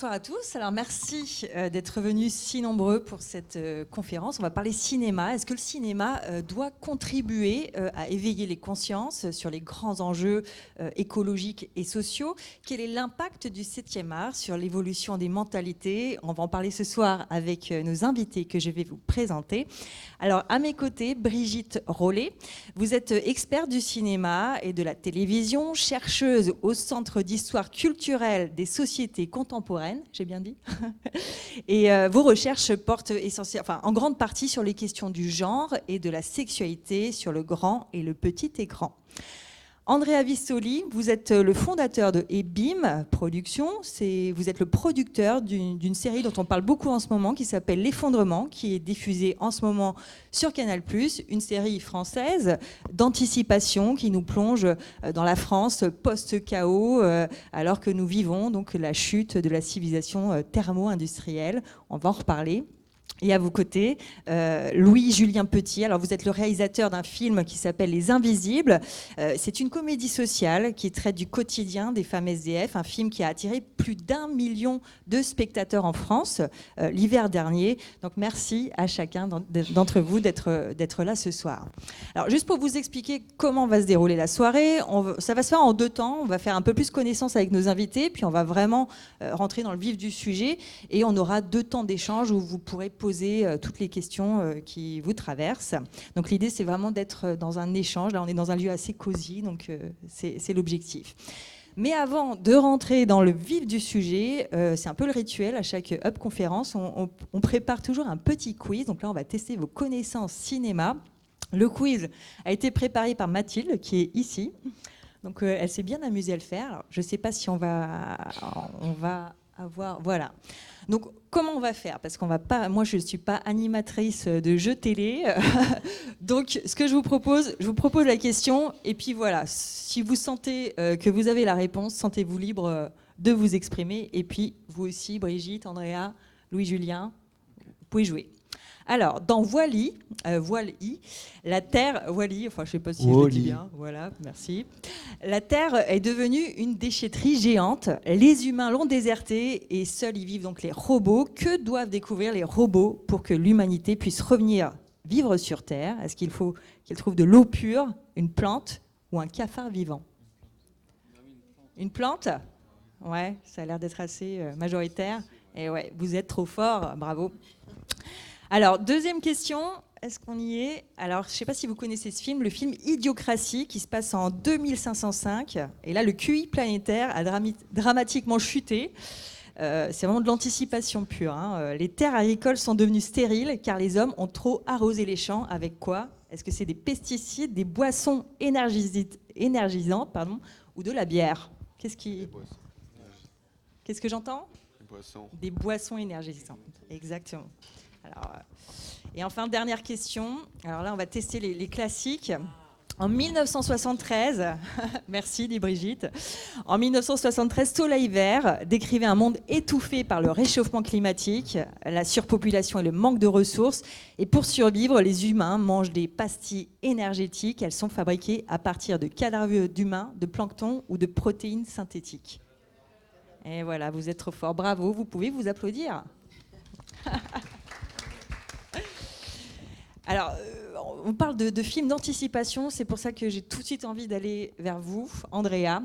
bonsoir à tous. Alors merci d'être venus si nombreux pour cette conférence. On va parler cinéma. Est-ce que le cinéma doit contribuer à éveiller les consciences sur les grands enjeux écologiques et sociaux? Quel est l'impact du 7e art sur l'évolution des mentalités? On va en parler ce soir avec nos invités que je vais vous présenter. Alors à mes côtés, Brigitte Rollet. Vous êtes experte du cinéma et de la télévision, chercheuse au Centre d'histoire culturelle des sociétés contemporaines, j'ai bien dit. Et vos recherches portent en grande partie sur les questions du genre et de la sexualité sur le grand et le petit écran. Andrea Vissoli, vous êtes le fondateur de EBIM Productions. Vous êtes le producteur d'une série dont on parle beaucoup en ce moment qui s'appelle L'Effondrement, qui est diffusée en ce moment sur Canal+, une série française d'anticipation qui nous plonge dans la France post-chaos, alors que nous vivons donc la chute de la civilisation thermo-industrielle. On va en reparler. Et à vos côtés, Louis-Julien Petit. Alors, vous êtes le réalisateur d'un film qui s'appelle Les Invisibles. C'est une comédie sociale qui traite du quotidien des femmes SDF, un film qui a attiré plus d'1 million de spectateurs en France l'hiver dernier. Donc, merci à chacun d'entre vous d'être là ce soir. Alors, juste pour vous expliquer comment va se dérouler la soirée, ça va se faire en 2 temps. On va faire un peu plus connaissance avec nos invités, puis on va vraiment rentrer dans le vif du sujet. Et on aura 2 temps d'échange où vous pourrez poser toutes les questions qui vous traversent. Donc l'idée, c'est vraiment d'être dans un échange. Là, on est dans un lieu assez cosy, donc c'est l'objectif. Mais avant de rentrer dans le vif du sujet, c'est un peu le rituel. À chaque Hub conférence, on prépare toujours un petit quiz. Donc là, on va tester vos connaissances cinéma. Le quiz a été préparé par Mathilde, qui est ici. Donc elle s'est bien amusée à le faire. Alors, je ne sais pas si on va avoir... Voilà. Donc, comment on va faire? Parce qu'on va pas, moi, je ne suis pas animatrice de jeux télé. Donc, ce que je vous propose la question. Et puis voilà, si vous sentez que vous avez la réponse, sentez-vous libre de vous exprimer. Et puis, vous aussi, Brigitte, Andrea, Louis-Julien, vous pouvez jouer. Alors, dans Wall-E, la Terre, Wall-E, enfin, je ne sais pas si je le dis bien, voilà, merci. La Terre est devenue une déchetterie géante. Les humains l'ont désertée et seuls y vivent donc les robots. Que doivent découvrir les robots pour que l'humanité puisse revenir vivre sur Terre? Est-ce qu'il faut qu'ils trouvent de l'eau pure, une plante ou un cafard vivant? Une plante? Ouais, ça a l'air d'être assez majoritaire. Et ouais, vous êtes trop fort, bravo. Alors, deuxième question, est-ce qu'on y est? Alors, je ne sais pas si vous connaissez ce film, le film Idiocratie, qui se passe en 2505. Et là, le QI planétaire a dramatiquement chuté. C'est vraiment de l'anticipation pure, hein. Les terres agricoles sont devenues stériles car les hommes ont trop arrosé les champs. Avec quoi? Est-ce que c'est des pesticides, des boissons énergisantes, ou de la bière? Qu'est-ce que j'entends? Des boissons énergisantes, exactement. Alors, et enfin, dernière question. Alors là, on va tester les classiques. En 1973, merci dit Brigitte, en 1973, Soleil Vert décrivait un monde étouffé par le réchauffement climatique, la surpopulation et le manque de ressources. Et pour survivre, les humains mangent des pastilles énergétiques. Elles sont fabriquées à partir de cadavres d'humains, de plancton ou de protéines synthétiques. Et voilà, vous êtes trop fort. Bravo, vous pouvez vous applaudir. Alors, on parle de films d'anticipation, c'est pour ça que j'ai tout de suite envie d'aller vers vous, Andrea.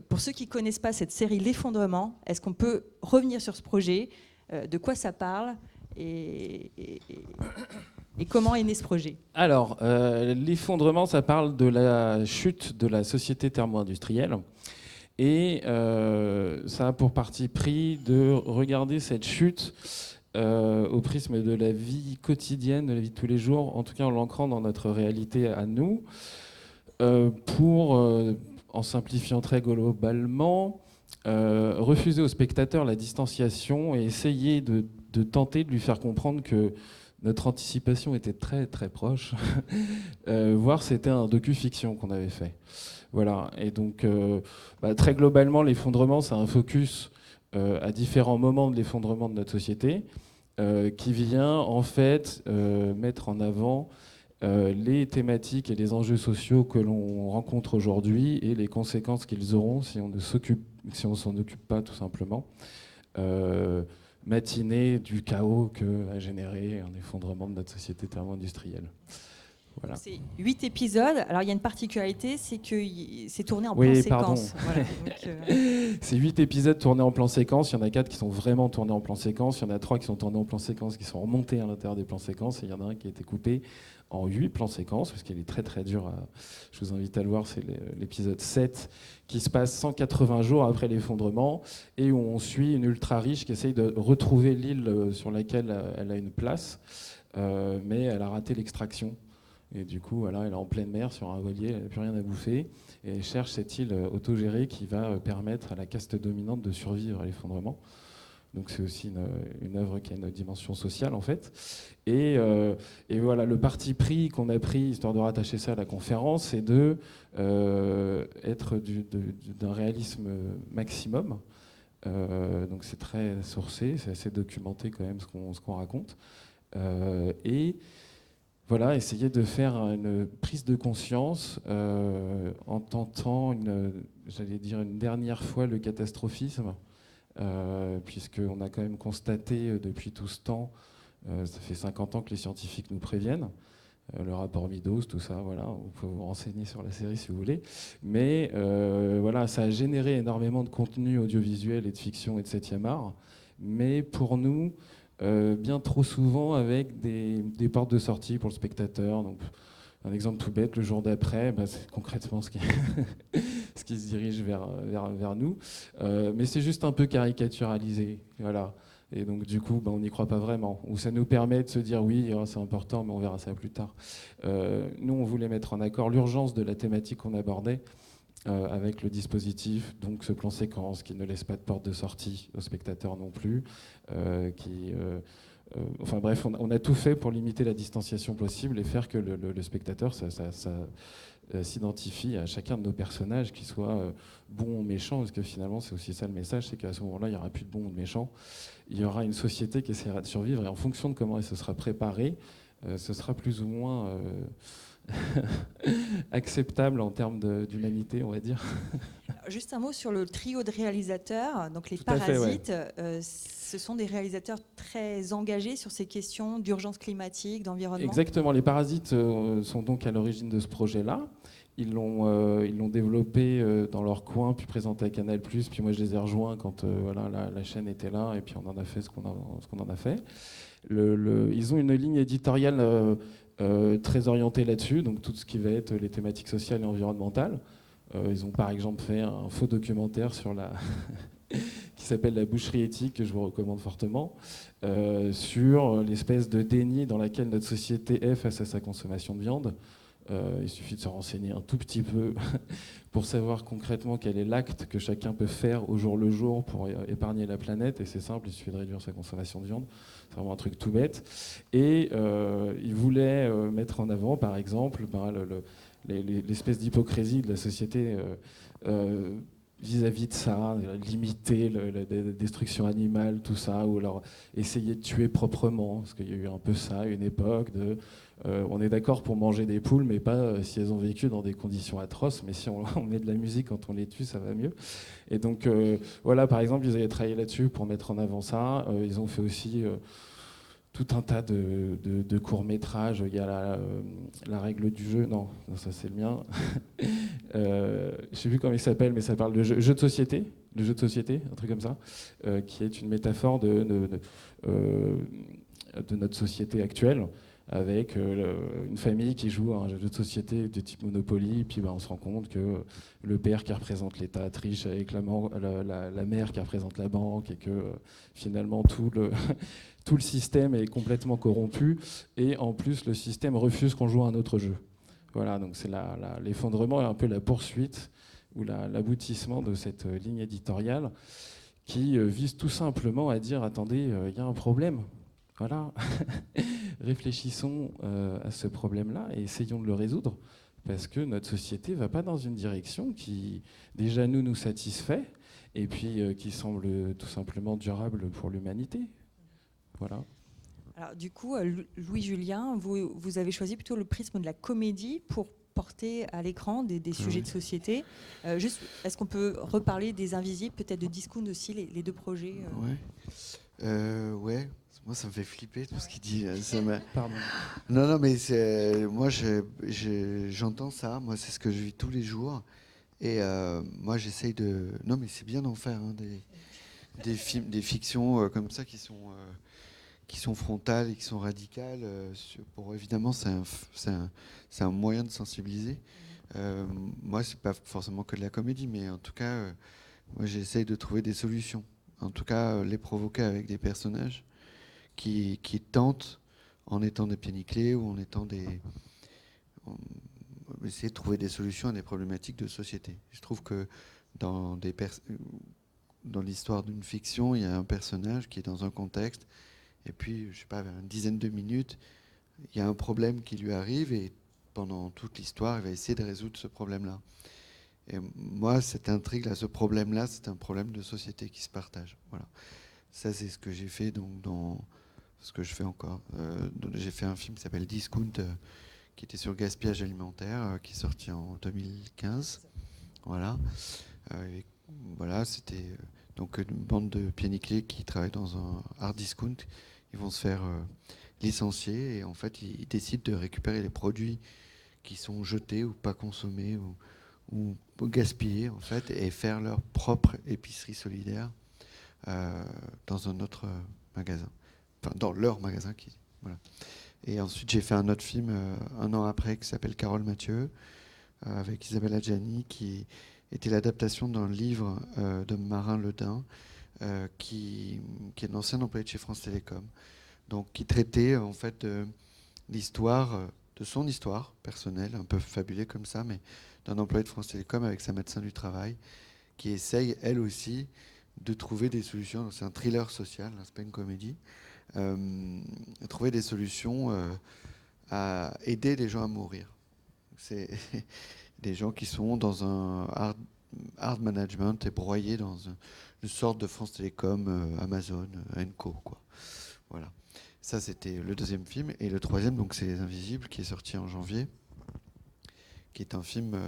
Pour ceux qui ne connaissent pas cette série L'Effondrement, est-ce qu'on peut revenir sur ce projet? De quoi ça parle et comment est né ce projet? Alors, L'Effondrement, ça parle de la chute de la société thermo-industrielle. Et ça a pour parti pris de regarder cette chute au prisme de la vie quotidienne, de la vie de tous les jours, en tout cas en l'ancrant dans notre réalité à nous, pour, en simplifiant très globalement, refuser au spectateur la distanciation et essayer de tenter de lui faire comprendre que notre anticipation était très très proche, voire c'était un docu-fiction qu'on avait fait. Voilà. Et donc, très globalement, l'effondrement, c'est un focus à différents moments de l'effondrement de notre société, qui vient en fait mettre en avant les thématiques et les enjeux sociaux que l'on rencontre aujourd'hui et les conséquences qu'ils auront si on ne s'en occupe pas tout simplement. matinée du chaos que a généré un effondrement de notre société thermo-industrielle. Voilà. C'est 8 épisodes. Alors, il y a une particularité, c'est que c'est tourné en plan Oui, séquence. Voilà. Donc, C'est 8 épisodes tournés en plan séquence. Il y en a 4 qui sont vraiment tournés en plan séquence. Il y en a 3 qui sont tournés en plan séquence, qui sont remontés à l'intérieur des plans séquences. Et il y en a un qui a été coupé en 8 plans séquences, parce qu'il est très très dur. Je vous invite à le voir, c'est l'épisode 7, qui se passe 180 jours après l'effondrement, et où on suit une ultra riche qui essaye de retrouver l'île sur laquelle elle a une place, mais elle a raté l'extraction. Et du coup, voilà, elle est en pleine mer sur un voilier, elle n'a plus rien à bouffer, et elle cherche cette île autogérée qui va permettre à la caste dominante de survivre à l'effondrement. Donc c'est aussi une œuvre qui a une dimension sociale en fait. Et voilà, le parti pris qu'on a pris, histoire de rattacher ça à la conférence, c'est de être d'un réalisme maximum. Donc c'est très sourcé, c'est assez documenté quand même ce qu'on raconte. Et voilà, essayer de faire une prise de conscience en tentant, j'allais dire une dernière fois, le catastrophisme, puisqu'on a quand même constaté depuis tout ce temps, ça fait 50 ans que les scientifiques nous préviennent, le rapport Meadows, tout ça, voilà, vous pouvez vous renseigner sur la série si vous voulez, mais voilà, ça a généré énormément de contenu audiovisuel et de fiction et de 7e art, mais pour nous, bien trop souvent avec des portes de sortie pour le spectateur. Donc, un exemple tout bête, le jour d'après, c'est concrètement ce qui, ce qui se dirige vers nous. Mais c'est juste un peu caricaturalisé. Voilà. Et donc, du coup, on n'y croit pas vraiment. Ou ça nous permet de se dire, oui, c'est important, mais on verra ça plus tard. Nous, on voulait mettre en accord l'urgence de la thématique qu'on abordait, avec le dispositif, donc ce plan séquence qui ne laisse pas de porte de sortie aux spectateurs non plus, enfin bref, on a tout fait pour limiter la distanciation possible et faire que le spectateur s'identifie à chacun de nos personnages, qu'ils soient bons ou méchants, parce que finalement c'est aussi ça le message, c'est qu'à ce moment-là, il n'y aura plus de bons ou de méchants, il y aura une société qui essaiera de survivre, et en fonction de comment elle se sera préparée, ce sera plus ou moins acceptable en termes d'humanité, on va dire. juste un mot sur le trio de réalisateurs. Donc les Tout à fait, ouais. Parasites, ce sont des réalisateurs très engagés sur ces questions d'urgence climatique, d'environnement. Exactement, les Parasites sont donc à l'origine de ce projet-là. Ils l'ont développé dans leur coin, puis présenté à Canal+, puis moi je les ai rejoints quand voilà, la chaîne était là, et puis on en a fait ce qu'on en a fait. Ils ont une ligne éditoriale très orientée là-dessus, donc tout ce qui va être les thématiques sociales et environnementales. Ils ont par exemple fait un faux documentaire sur qui s'appelle La boucherie éthique, que je vous recommande fortement, sur l'espèce de déni dans laquelle notre société est face à sa consommation de viande. Il suffit de se renseigner un tout petit peu pour savoir concrètement quel est l'acte que chacun peut faire au jour le jour pour épargner la planète. Et c'est simple, il suffit de réduire sa consommation de viande. C'est vraiment un truc tout bête. Et il voulait mettre en avant, par exemple, l'espèce d'hypocrisie de la société vis-à-vis de ça, limiter la destruction animale, tout ça, ou alors essayer de tuer proprement, parce qu'il y a eu un peu ça à une époque de... on est d'accord pour manger des poules, mais pas si elles ont vécu dans des conditions atroces, mais si on met de la musique quand on les tue, ça va mieux. Et donc voilà, par exemple, ils avaient travaillé là-dessus pour mettre en avant ça. Ils ont fait aussi... tout un tas de courts-métrages. Il y a la règle du jeu. Non, ça c'est le mien. Je ne sais plus comment il s'appelle, mais ça parle de jeu de société. Le jeu de société, un truc comme ça, qui est une métaphore de notre société actuelle, avec une famille qui joue à un jeu de société de type Monopoly, et puis on se rend compte que le père qui représente l'État triche avec la mère qui représente la banque, et que finalement tout le système est complètement corrompu, et en plus le système refuse qu'on joue à un autre jeu. Voilà, donc c'est l'effondrement et un peu la poursuite ou l'aboutissement de cette ligne éditoriale qui vise tout simplement à dire, attendez, il y a un problème. Voilà, réfléchissons à ce problème-là et essayons de le résoudre, parce que notre société ne va pas dans une direction qui, déjà, nous satisfait, et puis qui semble tout simplement durable pour l'humanité. Voilà. Alors, du coup, Louis Julien, vous avez choisi plutôt le prisme de la comédie pour porter à l'écran des sujets de société. Juste, est-ce qu'on peut reparler des Invisibles, peut-être de Discount aussi, les deux projets Ouais. Moi, ça me fait flipper tout ce qu'il dit. Pardon. Non, mais moi, j'entends ça. Moi, c'est ce que je vis tous les jours. Et moi, j'essaye de. Non, mais c'est bien d'en faire des films, des fictions comme ça qui sont frontales et qui sont radicales. Évidemment, c'est un moyen de sensibiliser. Moi, c'est pas forcément que de la comédie, mais en tout cas, moi, j'essaye de trouver des solutions. En tout cas, les provoquer avec des personnages qui tentent, en étant des pieds nickelés ou en étant essayer de trouver des solutions à des problématiques de société. Je trouve que dans l'histoire d'une fiction, il y a un personnage qui est dans un contexte, et puis, je sais pas, vers une dizaine de minutes, il y a un problème qui lui arrive, et pendant toute l'histoire, il va essayer de résoudre ce problème-là. Et moi, cette intrigue-là, ce problème-là, c'est un problème de société qui se partage. Voilà. Ça, c'est ce que j'ai fait donc, dans ce que je fais encore. J'ai fait un film qui s'appelle Discount, qui était sur le gaspillage alimentaire, qui est sorti en 2015. Voilà. Voilà, c'était donc une bande de pieds nickelés qui travaillent dans un hard discount. Ils vont se faire licencier et en fait, ils décident de récupérer les produits qui sont jetés ou pas consommés ou gaspillés en fait et faire leur propre épicerie solidaire dans un autre magasin. Enfin, dans leur magasin. Voilà. Et ensuite, j'ai fait un autre film un an après qui s'appelle Carole Mathieu, avec Isabelle Adjani, qui était l'adaptation d'un livre de Marin Ledin, qui est un ancien employé de chez France Télécom, donc qui traitait en fait de l'histoire, de son histoire personnelle, un peu fabulée comme ça, mais d'un employé de France Télécom avec sa médecin du travail, qui essaye, elle aussi, de trouver des solutions. C'est un thriller social, c'est pas une comédie. Trouver des solutions à aider les gens à mourir. C'est des gens qui sont dans un hard management et broyés dans une sorte de France Télécom, Amazon, Co. Quoi. Voilà. Ça, c'était le deuxième film. Et le troisième, donc, c'est Les Invisibles, qui est sorti en janvier, qui est un film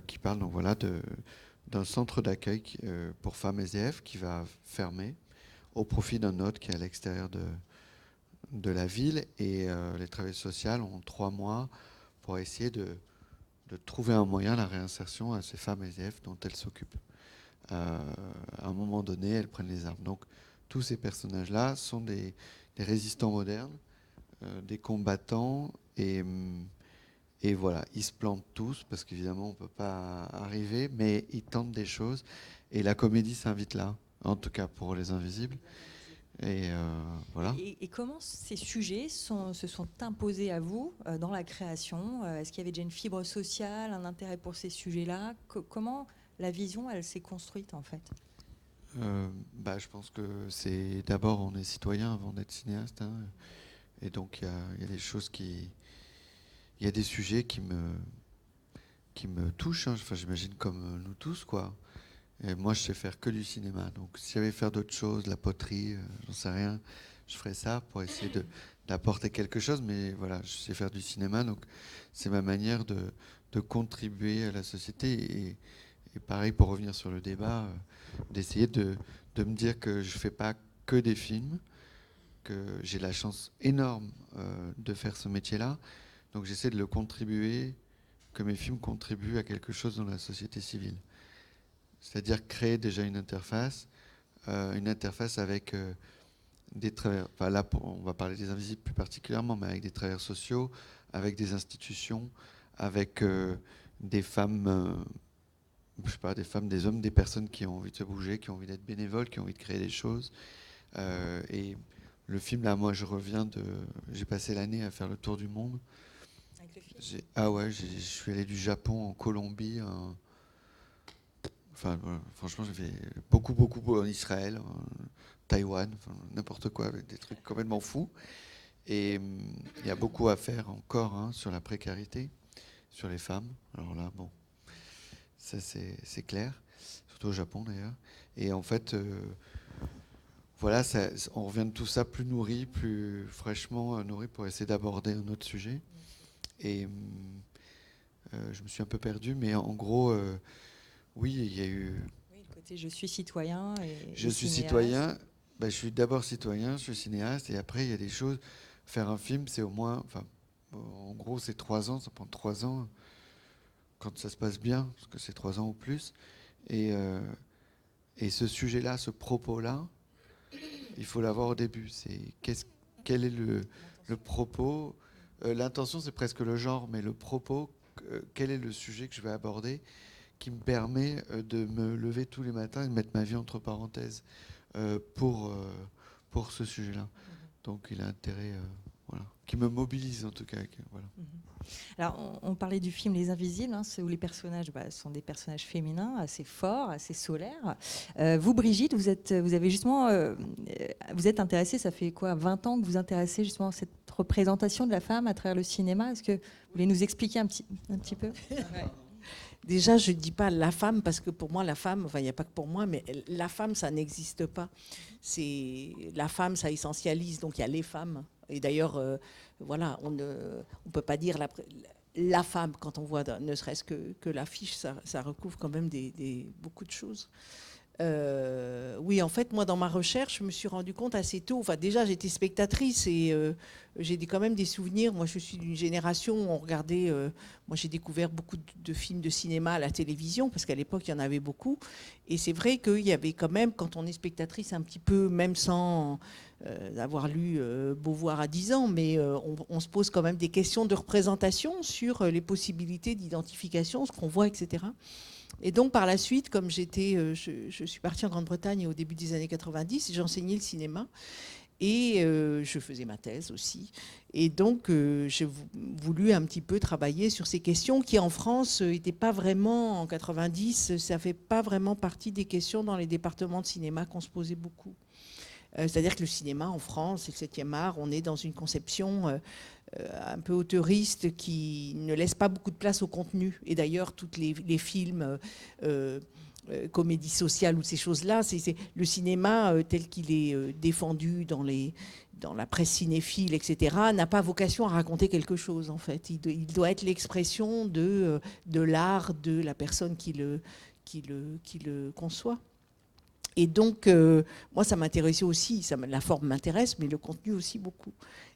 qui parle donc, voilà, d'un centre d'accueil pour femmes SDF qui va fermer au profit d'un autre qui est à l'extérieur de la ville. Et les travailleurs sociaux ont 3 mois pour essayer de trouver un moyen à la réinsertion à ces femmes SDF dont elles s'occupent. À un moment donné, elles prennent les armes. Donc, tous ces personnages-là sont des résistants modernes, des combattants, et voilà, ils se plantent tous, parce qu'évidemment, on ne peut pas arriver, mais ils tentent des choses, et la comédie s'invite là, en tout cas pour Les Invisibles. Et voilà. Et comment ces sujets se sont imposés à vous dans la création Est-ce qu'il y avait déjà une fibre sociale, un intérêt pour ces sujets-là Comment la vision, elle s'est construite en fait Je pense que c'est d'abord, on est citoyen avant d'être cinéaste. Hein, et donc, il y a des choses il y a des sujets qui me touchent. Hein, enfin, j'imagine comme nous tous, quoi. Et moi, je sais faire que du cinéma. Donc, si j'avais faire d'autres choses, la poterie, j'en sais rien, je ferais ça pour essayer d'apporter quelque chose. Mais voilà, je sais faire du cinéma. Donc, c'est ma manière de contribuer à la société. Et pareil, pour revenir sur le débat, d'essayer de me dire que je ne fais pas que des films, que j'ai la chance énorme de faire ce métier-là. Donc, j'essaie de le contribuer, que mes films contribuent à quelque chose dans la société civile. C'est-à-dire créer déjà une interface avec des travailleurs. Enfin, là, on va parler des invisibles plus particulièrement, mais avec des travailleurs sociaux, avec des institutions, avec des femmes, je sais pas, des femmes, des hommes, des personnes qui ont envie de se bouger, qui ont envie d'être bénévoles, qui ont envie de créer des choses. Et le film, là, moi, j'ai passé l'année à faire le tour du monde. avec le film Je suis allé du Japon en Colombie. Enfin, franchement, j'ai fait beaucoup en Israël, en Taïwan, enfin, n'importe quoi, avec des trucs complètement fous. Et il y a beaucoup à faire encore sur la précarité, sur les femmes. Alors là, bon, ça c'est clair, surtout au Japon d'ailleurs. Et en fait, voilà, on revient de tout ça plus nourri, plus fraîchement nourri pour essayer d'aborder un autre sujet. Et Je me suis un peu perdu, mais en gros, oui, il y a eu... Oui, le côté je suis citoyen Je suis cinéaste. citoyen, je suis d'abord citoyen, je suis cinéaste, et après, il y a des choses... Faire un film, c'est au moins... Enfin, en gros, c'est 3 ans, ça prend 3 ans, quand ça se passe bien, parce que c'est 3 ans ou plus. Et ce sujet-là, ce propos-là, il faut l'avoir au début. Quel est le propos? L'intention, c'est presque le genre, mais le propos, quel est le sujet que je vais aborder qui me permet de me lever tous les matins et de mettre ma vie entre parenthèses pour ce sujet-là. Donc il a intérêt, voilà, qui me mobilise en tout cas. Voilà. Alors, on parlait du film Les Invisibles, où les personnages sont des personnages féminins assez forts, assez solaires. Vous, Brigitte, vous êtes intéressée, ça fait quoi, 20 ans que vous intéressez justement à cette représentation de la femme à travers le cinéma. Est-ce que vous voulez nous expliquer un petit peu? Déjà, je ne dis pas la femme, parce que pour moi, la femme, enfin, il n'y a pas que pour moi, mais la femme, ça n'existe pas. La femme, ça essentialise, donc il y a les femmes. Et d'ailleurs, voilà, on ne peut pas dire la femme, quand on voit ne serait-ce que l'affiche, ça recouvre quand même beaucoup de choses. Oui, en fait, moi, dans ma recherche, je me suis rendu compte assez tôt. Enfin, déjà, j'étais spectatrice et j'ai quand même des souvenirs. Moi, je suis d'une génération où on regardait. Moi, j'ai découvert beaucoup de films de cinéma à la télévision parce qu'à l'époque, il y en avait beaucoup. Et c'est vrai qu'il y avait quand même, quand on est spectatrice, un petit peu, même sans avoir lu Beauvoir à 10 ans, mais on se pose quand même des questions de représentation sur les possibilités d'identification, ce qu'on voit, etc. Et donc, par la suite, comme je suis partie en Grande-Bretagne au début des années 90, j'enseignais le cinéma et je faisais ma thèse aussi. Et donc, j'ai voulu un petit peu travailler sur ces questions qui, en France, n'étaient pas vraiment, en 90, ça ne fait pas vraiment partie des questions dans les départements de cinéma qu'on se posait beaucoup. C'est-à-dire que le cinéma en France, c'est le 7e art, on est dans une conception un peu auteuriste qui ne laisse pas beaucoup de place au contenu. Et d'ailleurs, tous les films, comédie sociale ou ces choses-là, c'est le cinéma tel qu'il est défendu dans la presse cinéphile, etc., n'a pas vocation à raconter quelque chose, en fait. Il doit être l'expression de l'art de la personne qui le conçoit. Et donc, moi, ça m'intéressait aussi, la forme m'intéresse, mais le contenu aussi beaucoup.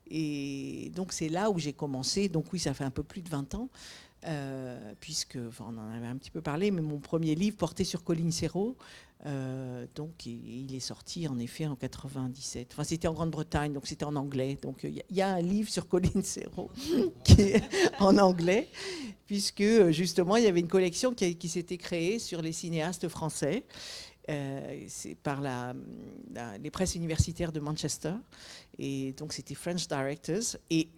Et donc, c'est là où j'ai commencé. Donc oui, ça fait un peu plus de 20 ans, puisque, enfin, on en avait un petit peu parlé, mais mon premier livre portait sur Colin Serrault. Donc, il est sorti, en effet, en 97. Enfin, c'était en Grande-Bretagne, donc c'était en anglais. Donc, il y a un livre sur Colin Serrault qui est en anglais, puisque, justement, il y avait une collection qui s'était créée sur les cinéastes français. C'est par les presses universitaires de Manchester. Et donc, c'était French Directors. Et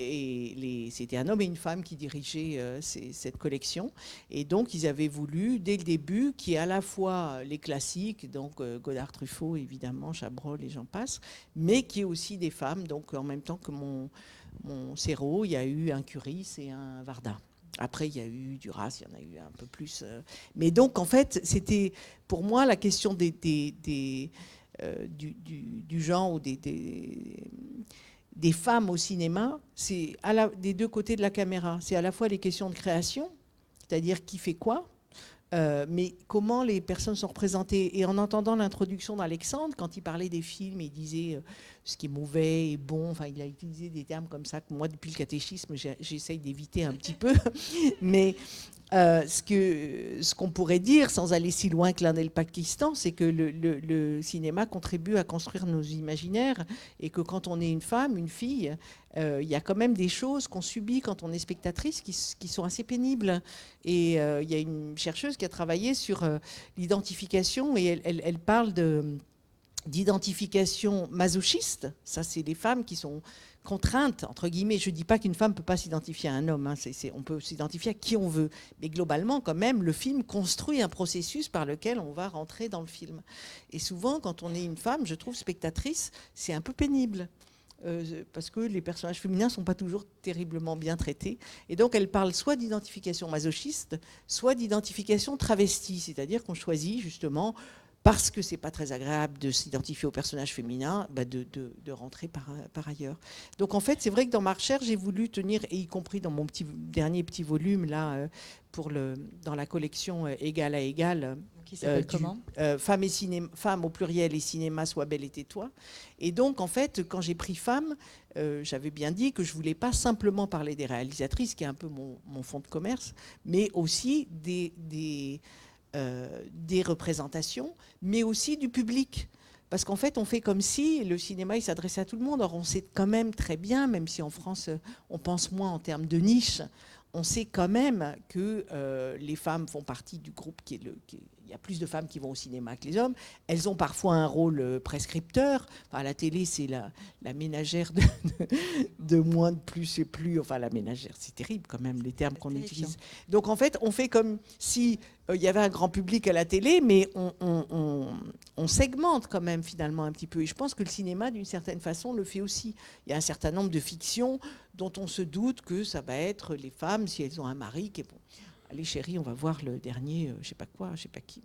c'était un homme et une femme qui dirigeaient cette collection. Et donc, ils avaient voulu, dès le début, qu'il y ait à la fois les classiques, donc Godard, Truffaut, évidemment, Chabrol et j'en passe, mais qu'il y ait aussi des femmes. Donc, en même temps que mon Serrault, il y a eu un Curis et un Varda. Après, il y a eu Duras, il y en a eu un peu plus. Mais donc, en fait, c'était pour moi la question du genre ou des femmes au cinéma, c'est des deux côtés de la caméra. C'est à la fois les questions de création, c'est-à-dire qui fait quoi, mais comment les personnes sont représentées. Et en entendant l'introduction d'Alexandre, quand il parlait des films, il disait ce qui est mauvais et bon, enfin, il a utilisé des termes comme ça que moi, depuis le catéchisme, j'essaye d'éviter un petit peu. Mais ce qu'on pourrait dire, sans aller si loin que l'Inde et le Pakistan, c'est que le cinéma contribue à construire nos imaginaires et que quand on est une femme, une fille, il y a quand même des choses qu'on subit quand on est spectatrice qui sont assez pénibles. Et il y a une chercheuse qui a travaillé sur l'identification et elle parle d'identification masochiste. Ça, c'est les femmes qui sont contraintes, entre guillemets. Je ne dis pas qu'une femme ne peut pas s'identifier à un homme. On peut s'identifier à qui on veut. Mais globalement, quand même, le film construit un processus par lequel on va rentrer dans le film. Et souvent, quand on est une femme, je trouve, spectatrice, c'est un peu pénible. Parce que les personnages féminins ne sont pas toujours terriblement bien traités. Et donc, elle parle soit d'identification masochiste, soit d'identification travestie. C'est-à-dire qu'on choisit, justement, parce que c'est pas très agréable de s'identifier au personnage féminin, de rentrer par ailleurs. Donc en fait, c'est vrai que dans ma recherche, j'ai voulu tenir, et y compris dans mon dernier petit volume là, dans la collection Égal à Égal, qui s'appelle comment Femmes au pluriel et cinéma, sois belle et tais-toi. Et donc en fait, quand j'ai pris Femmes, j'avais bien dit que je voulais pas simplement parler des réalisatrices, qui est un peu mon fond de commerce, mais aussi des représentations, mais aussi du public. Parce qu'en fait, on fait comme si le cinéma, il s'adressait à tout le monde. Or, on sait quand même très bien, même si en France, on pense moins en termes de niche, on sait quand même que les femmes font partie du groupe il y a plus de femmes qui vont au cinéma que les hommes. Elles ont parfois un rôle prescripteur. Enfin, à la télé, c'est la ménagère de moins de plus et plus. Enfin, la ménagère, c'est terrible quand même, les termes qu'on utilise. Donc, en fait, on fait comme si il y avait un grand public à la télé, mais on segmente quand même finalement un petit peu. Et je pense que le cinéma, d'une certaine façon, le fait aussi. Il y a un certain nombre de fictions dont on se doute que ça va être les femmes, si elles ont un mari qui est bon. Allez chérie, on va voir le dernier, je sais pas quoi, je sais pas qui.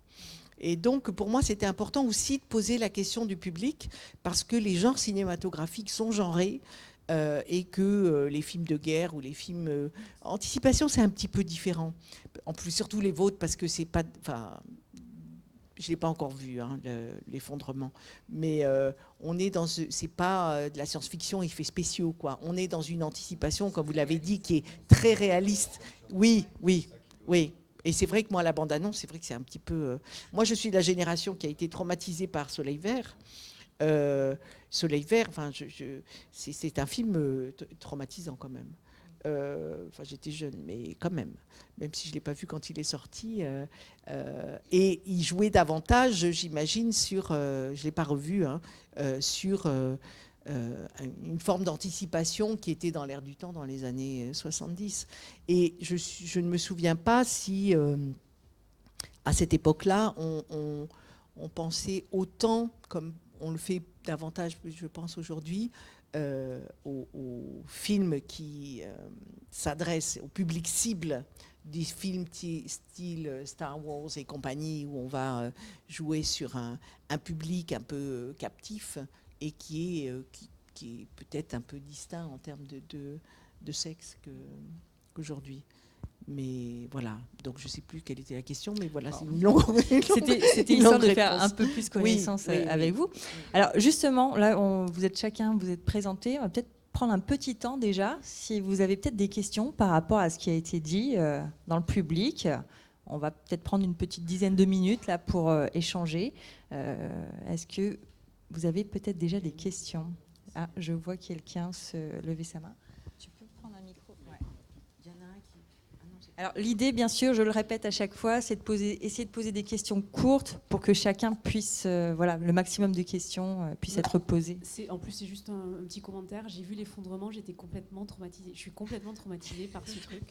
Et donc pour moi c'était important aussi de poser la question du public, parce que les genres cinématographiques sont genrés, et que les films de guerre ou les films anticipation, c'est un petit peu différent. En plus surtout les vôtres, parce que c'est pas, enfin, je l'ai pas encore vu, hein, l'effondrement, mais on est dans c'est pas de la science-fiction effets spéciaux, quoi. On est dans une anticipation, comme vous l'avez dit, qui est très réaliste. Oui. Et c'est vrai que moi, la bande-annonce, c'est vrai que c'est un petit peu... Moi, je suis de la génération qui a été traumatisée par Soleil Vert. Soleil Vert, enfin, c'est un film traumatisant quand même. Enfin, j'étais jeune, mais quand même si je ne l'ai pas vu quand il est sorti. Et il jouait davantage, j'imagine, sur... je ne l'ai pas revu, hein, sur... une forme d'anticipation qui était dans l'air du temps dans les années 70. Et je ne me souviens pas si, à cette époque-là, on pensait autant, comme on le fait davantage, je pense, aujourd'hui, aux films qui s'adressent au public cible, des films style Star Wars et compagnie, où on va jouer sur un public un peu captif, et qui est peut-être un peu distinct en termes de sexe qu'aujourd'hui. Mais voilà, donc je ne sais plus quelle était la question, mais voilà, c'est une longue C'était histoire de faire un peu plus connaissance oui, avec vous. Alors justement, là, vous êtes présentés. On va peut-être prendre un petit temps déjà, si vous avez peut-être des questions par rapport à ce qui a été dit dans le public. On va peut-être prendre une petite dizaine de minutes là pour échanger. Est-ce que vous avez peut-être déjà des questions? Ah, je vois quelqu'un se lever sa main. Tu peux prendre un micro? Ouais. Il y en a un qui... Ah non, alors l'idée, bien sûr, je le répète à chaque fois, c'est essayer de poser des questions courtes pour que chacun puisse, le maximum de questions puisse être posées. En plus, c'est juste un petit commentaire. J'ai vu l'effondrement, j'étais complètement traumatisée. Je suis complètement traumatisée par ce truc.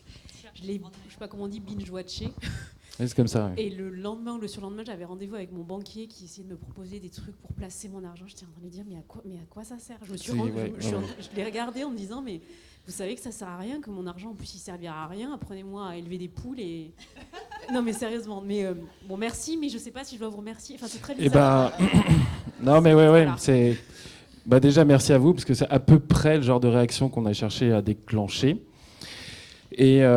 Je sais pas comment on dit, binge-watché. C'est comme ça. Et le lendemain ou le surlendemain, j'avais rendez-vous avec mon banquier qui essayait de me proposer des trucs pour placer mon argent. J'étais en train de lui dire, mais à quoi ça sert? Je l'ai regardé en me disant, mais vous savez que ça sert à rien, que mon argent en plus il servira à rien. Apprenez-moi à élever des poules et... Non mais sérieusement, mais bon merci, mais je sais pas si je dois vous remercier. Enfin c'est très bizarre. Non mais ouais, voilà. C'est... déjà merci à vous, parce que c'est à peu près le genre de réaction qu'on a cherché à déclencher. Et ça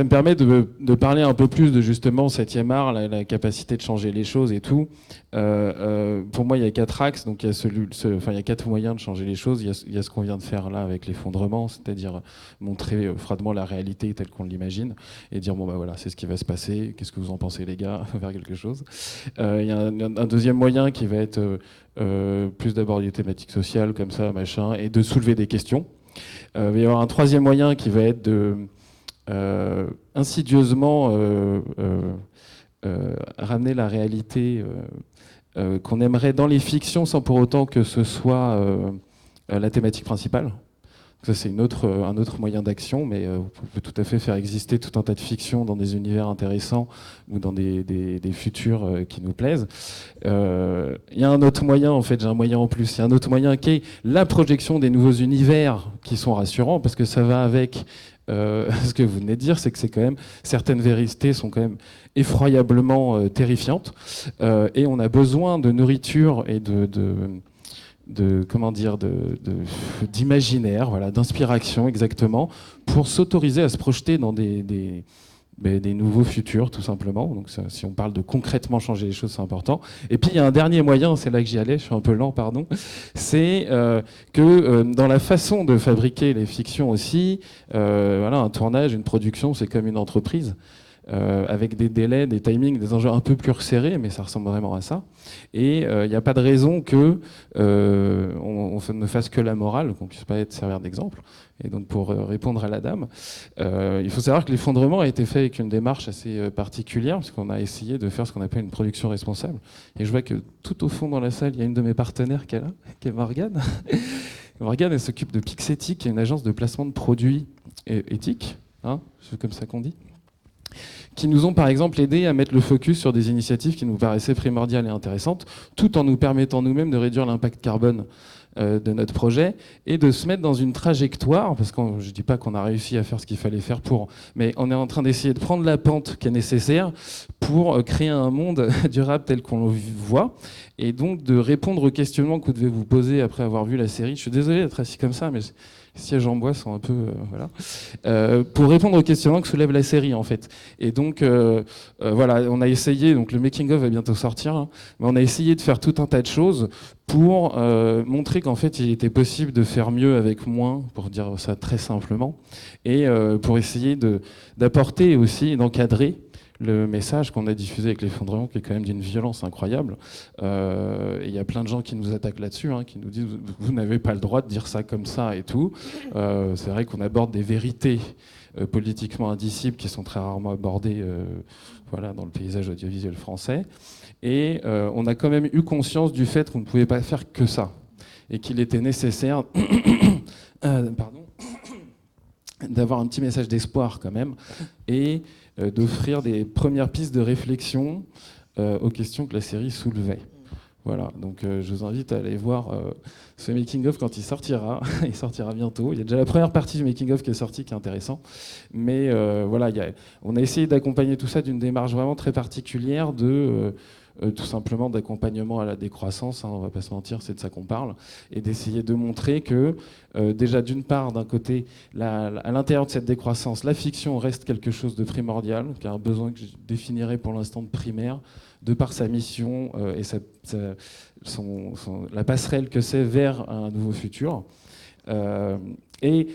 me permet de parler un peu plus de justement 7e art, la capacité de changer les choses et tout. Pour moi, il y a 4 axes, donc il y a 4 moyens de changer les choses. Il y a ce qu'on vient de faire là avec l'effondrement, c'est-à-dire montrer froidement la réalité telle qu'on l'imagine et dire voilà, c'est ce qui va se passer. Qu'est-ce que vous en pensez, les gars? Faire quelque chose. Il y a un deuxième moyen qui va être plus d'aborder des thématiques sociales comme ça, machin, et de soulever des questions. Il va y avoir un troisième moyen qui va être de insidieusement ramener la réalité qu'on aimerait dans les fictions sans pour autant que ce soit la thématique principale. Ça, c'est un autre moyen d'action, mais vous pouvez tout à fait faire exister tout un tas de fictions dans des univers intéressants ou dans des futurs qui nous plaisent. Il y a un autre moyen, en fait, j'ai un moyen en plus. Il y a un autre moyen qui est la projection des nouveaux univers qui sont rassurants, parce que ça va avec ce que vous venez de dire, c'est que c'est quand même certaines vérités sont quand même effroyablement terrifiantes, et on a besoin de nourriture et d'imaginaire, voilà, d'inspiration exactement, pour s'autoriser à se projeter dans des nouveaux futurs, tout simplement. Donc ça, si on parle de concrètement changer les choses, c'est important. Et puis il y a un dernier moyen, c'est là que j'y allais, je suis un peu lent, pardon, c'est que dans la façon de fabriquer les fictions aussi, voilà, un tournage, une production, c'est comme une entreprise. Avec des délais, des timings, des enjeux un peu plus resserrés, mais ça ressemble vraiment à ça. Et il n'y a pas de raison que on ne fasse que la morale, qu'on ne puisse pas être servir d'exemple. Et donc pour répondre à la dame, il faut savoir que l'effondrement a été fait avec une démarche assez particulière, parce qu'on a essayé de faire ce qu'on appelle une production responsable. Et je vois que tout au fond dans la salle, il y a une de mes partenaires qui est là, qui est Morgane. Morgane, elle s'occupe de Pixéthique, qui est une agence de placement de produits éthiques, hein, c'est comme ça qu'on dit, qui nous ont par exemple aidé à mettre le focus sur des initiatives qui nous paraissaient primordiales et intéressantes, tout en nous permettant nous-mêmes de réduire l'impact carbone de notre projet et de se mettre dans une trajectoire, parce que je ne dis pas qu'on a réussi à faire ce qu'il fallait faire pour, mais on est en train d'essayer de prendre la pente qui est nécessaire pour créer un monde durable tel qu'on le voit, et donc de répondre aux questionnements que vous devez vous poser après avoir vu la série. Je suis désolé d'être assis comme ça, mais les sièges en bois sont un peu... voilà. Pour répondre aux questionnements que soulève la série, en fait. Et donc, voilà, on a essayé, donc le making-of va bientôt sortir, hein, mais on a essayé de faire tout un tas de choses pour montrer qu'en fait, il était possible de faire mieux avec moins, pour dire ça très simplement, et pour essayer d'apporter aussi et d'encadrer le message qu'on a diffusé avec l'effondrement, qui est quand même d'une violence incroyable. Il y a plein de gens qui nous attaquent là-dessus, hein, qui nous disent « vous n'avez pas le droit de dire ça comme ça » et tout. C'est vrai qu'on aborde des vérités politiquement indicibles qui sont très rarement abordées voilà, dans le paysage audiovisuel français. Et on a quand même eu conscience du fait qu'on ne pouvait pas faire que ça, et qu'il était nécessaire pardon, d'avoir un petit message d'espoir quand même, et d'offrir des premières pistes de réflexion aux questions que la série soulevait. Voilà, donc je vous invite à aller voir ce making-of quand il sortira. Il sortira bientôt. Il y a déjà la première partie du making-of qui est sortie, qui est intéressant. Mais voilà, on a essayé d'accompagner tout ça d'une démarche vraiment très particulière de... tout simplement d'accompagnement à la décroissance, hein, on ne va pas se mentir, c'est de ça qu'on parle, et d'essayer de montrer que déjà d'une part, d'un côté, à l'intérieur de cette décroissance, la fiction reste quelque chose de primordial, qui a un besoin que je définirais pour l'instant de primaire, de par sa mission et la passerelle que c'est vers un nouveau futur. Et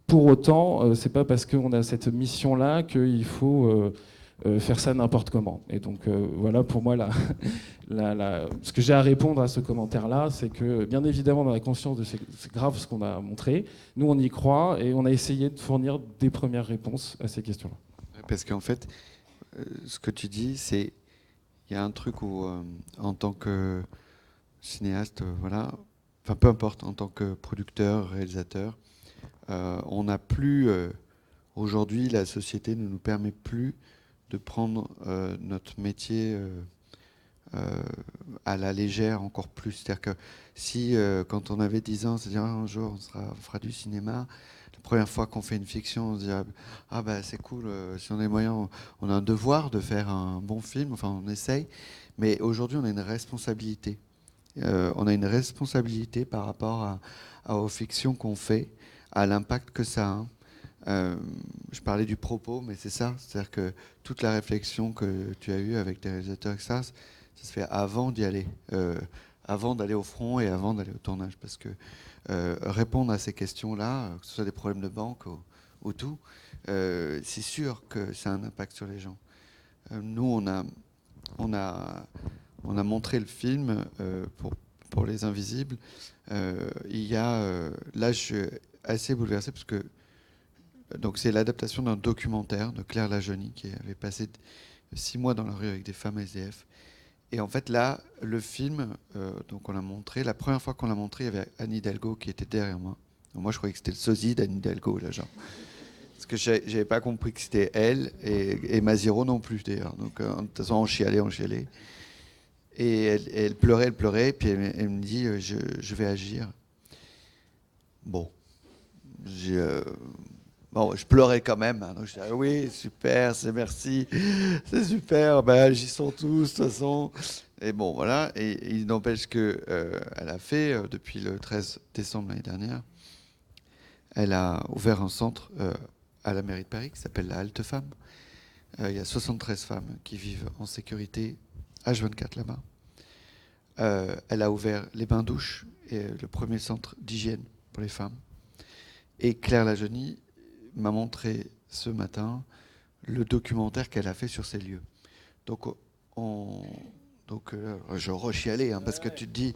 pour autant, c'est pas parce qu'on a cette mission-là qu'il faut... faire ça n'importe comment. Et donc voilà, pour moi, ce que j'ai à répondre à ce commentaire-là, c'est que bien évidemment, dans la conscience de c'est grave ce qu'on a montré, nous on y croit et on a essayé de fournir des premières réponses à ces questions-là. Parce qu'en fait, ce que tu dis, c'est il y a un truc où, en tant que cinéaste, voilà, enfin peu importe, en tant que producteur, réalisateur, on n'a plus, aujourd'hui, la société ne nous permet plus de prendre notre métier à la légère encore plus. C'est-à-dire que si, quand on avait 10 ans, c'est-à-dire un jour on fera du cinéma, la première fois qu'on fait une fiction, on se dit ah bah c'est cool, si on a les moyens, on a un devoir de faire un bon film, enfin on essaye, mais aujourd'hui on a une responsabilité. On a une responsabilité par rapport aux fictions qu'on fait, à l'impact que ça a. Je parlais du propos, mais c'est ça. C'est-à-dire que toute la réflexion que tu as eue avec tes réalisateurs, ça se fait avant d'y aller, avant d'aller au front et avant d'aller au tournage. Parce que répondre à ces questions-là, que ce soit des problèmes de banque ou tout, c'est sûr que ça a un impact sur les gens. Nous, on a montré le film pour Les Invisibles. Il y a, là, je suis assez bouleversé parce que donc c'est l'adaptation d'un documentaire de Claire Lajeunie qui avait passé 6 mois dans la rue avec des femmes SDF. Et en fait là, le film, donc on l'a montré, la première fois qu'on l'a montré, il y avait Anne Hidalgo qui était derrière moi. Donc moi je croyais que c'était le sosie d'Anne Hidalgo, là, genre. Parce que j'avais pas compris que c'était elle, et Maziro non plus d'ailleurs. Donc de toute façon on chialait. Et elle pleurait, puis elle me dit je vais agir. Bon, Bon, je pleurais quand même. Hein, donc je disais, oui, super, c'est merci, c'est super, ben, j'y sont tous, de toute façon. Et bon, voilà. Et il n'empêche qu'elle a fait, depuis le 13 décembre l'année dernière, elle a ouvert un centre à la mairie de Paris qui s'appelle la Halte Femme. Il y a 73 femmes qui vivent en sécurité H24 là-bas. Elle a ouvert les bains-douches et le premier centre d'hygiène pour les femmes. Et Claire Lajeunie m'a montré ce matin le documentaire qu'elle a fait sur ces lieux. Donc, je rechialais, hein, parce que tu te dis,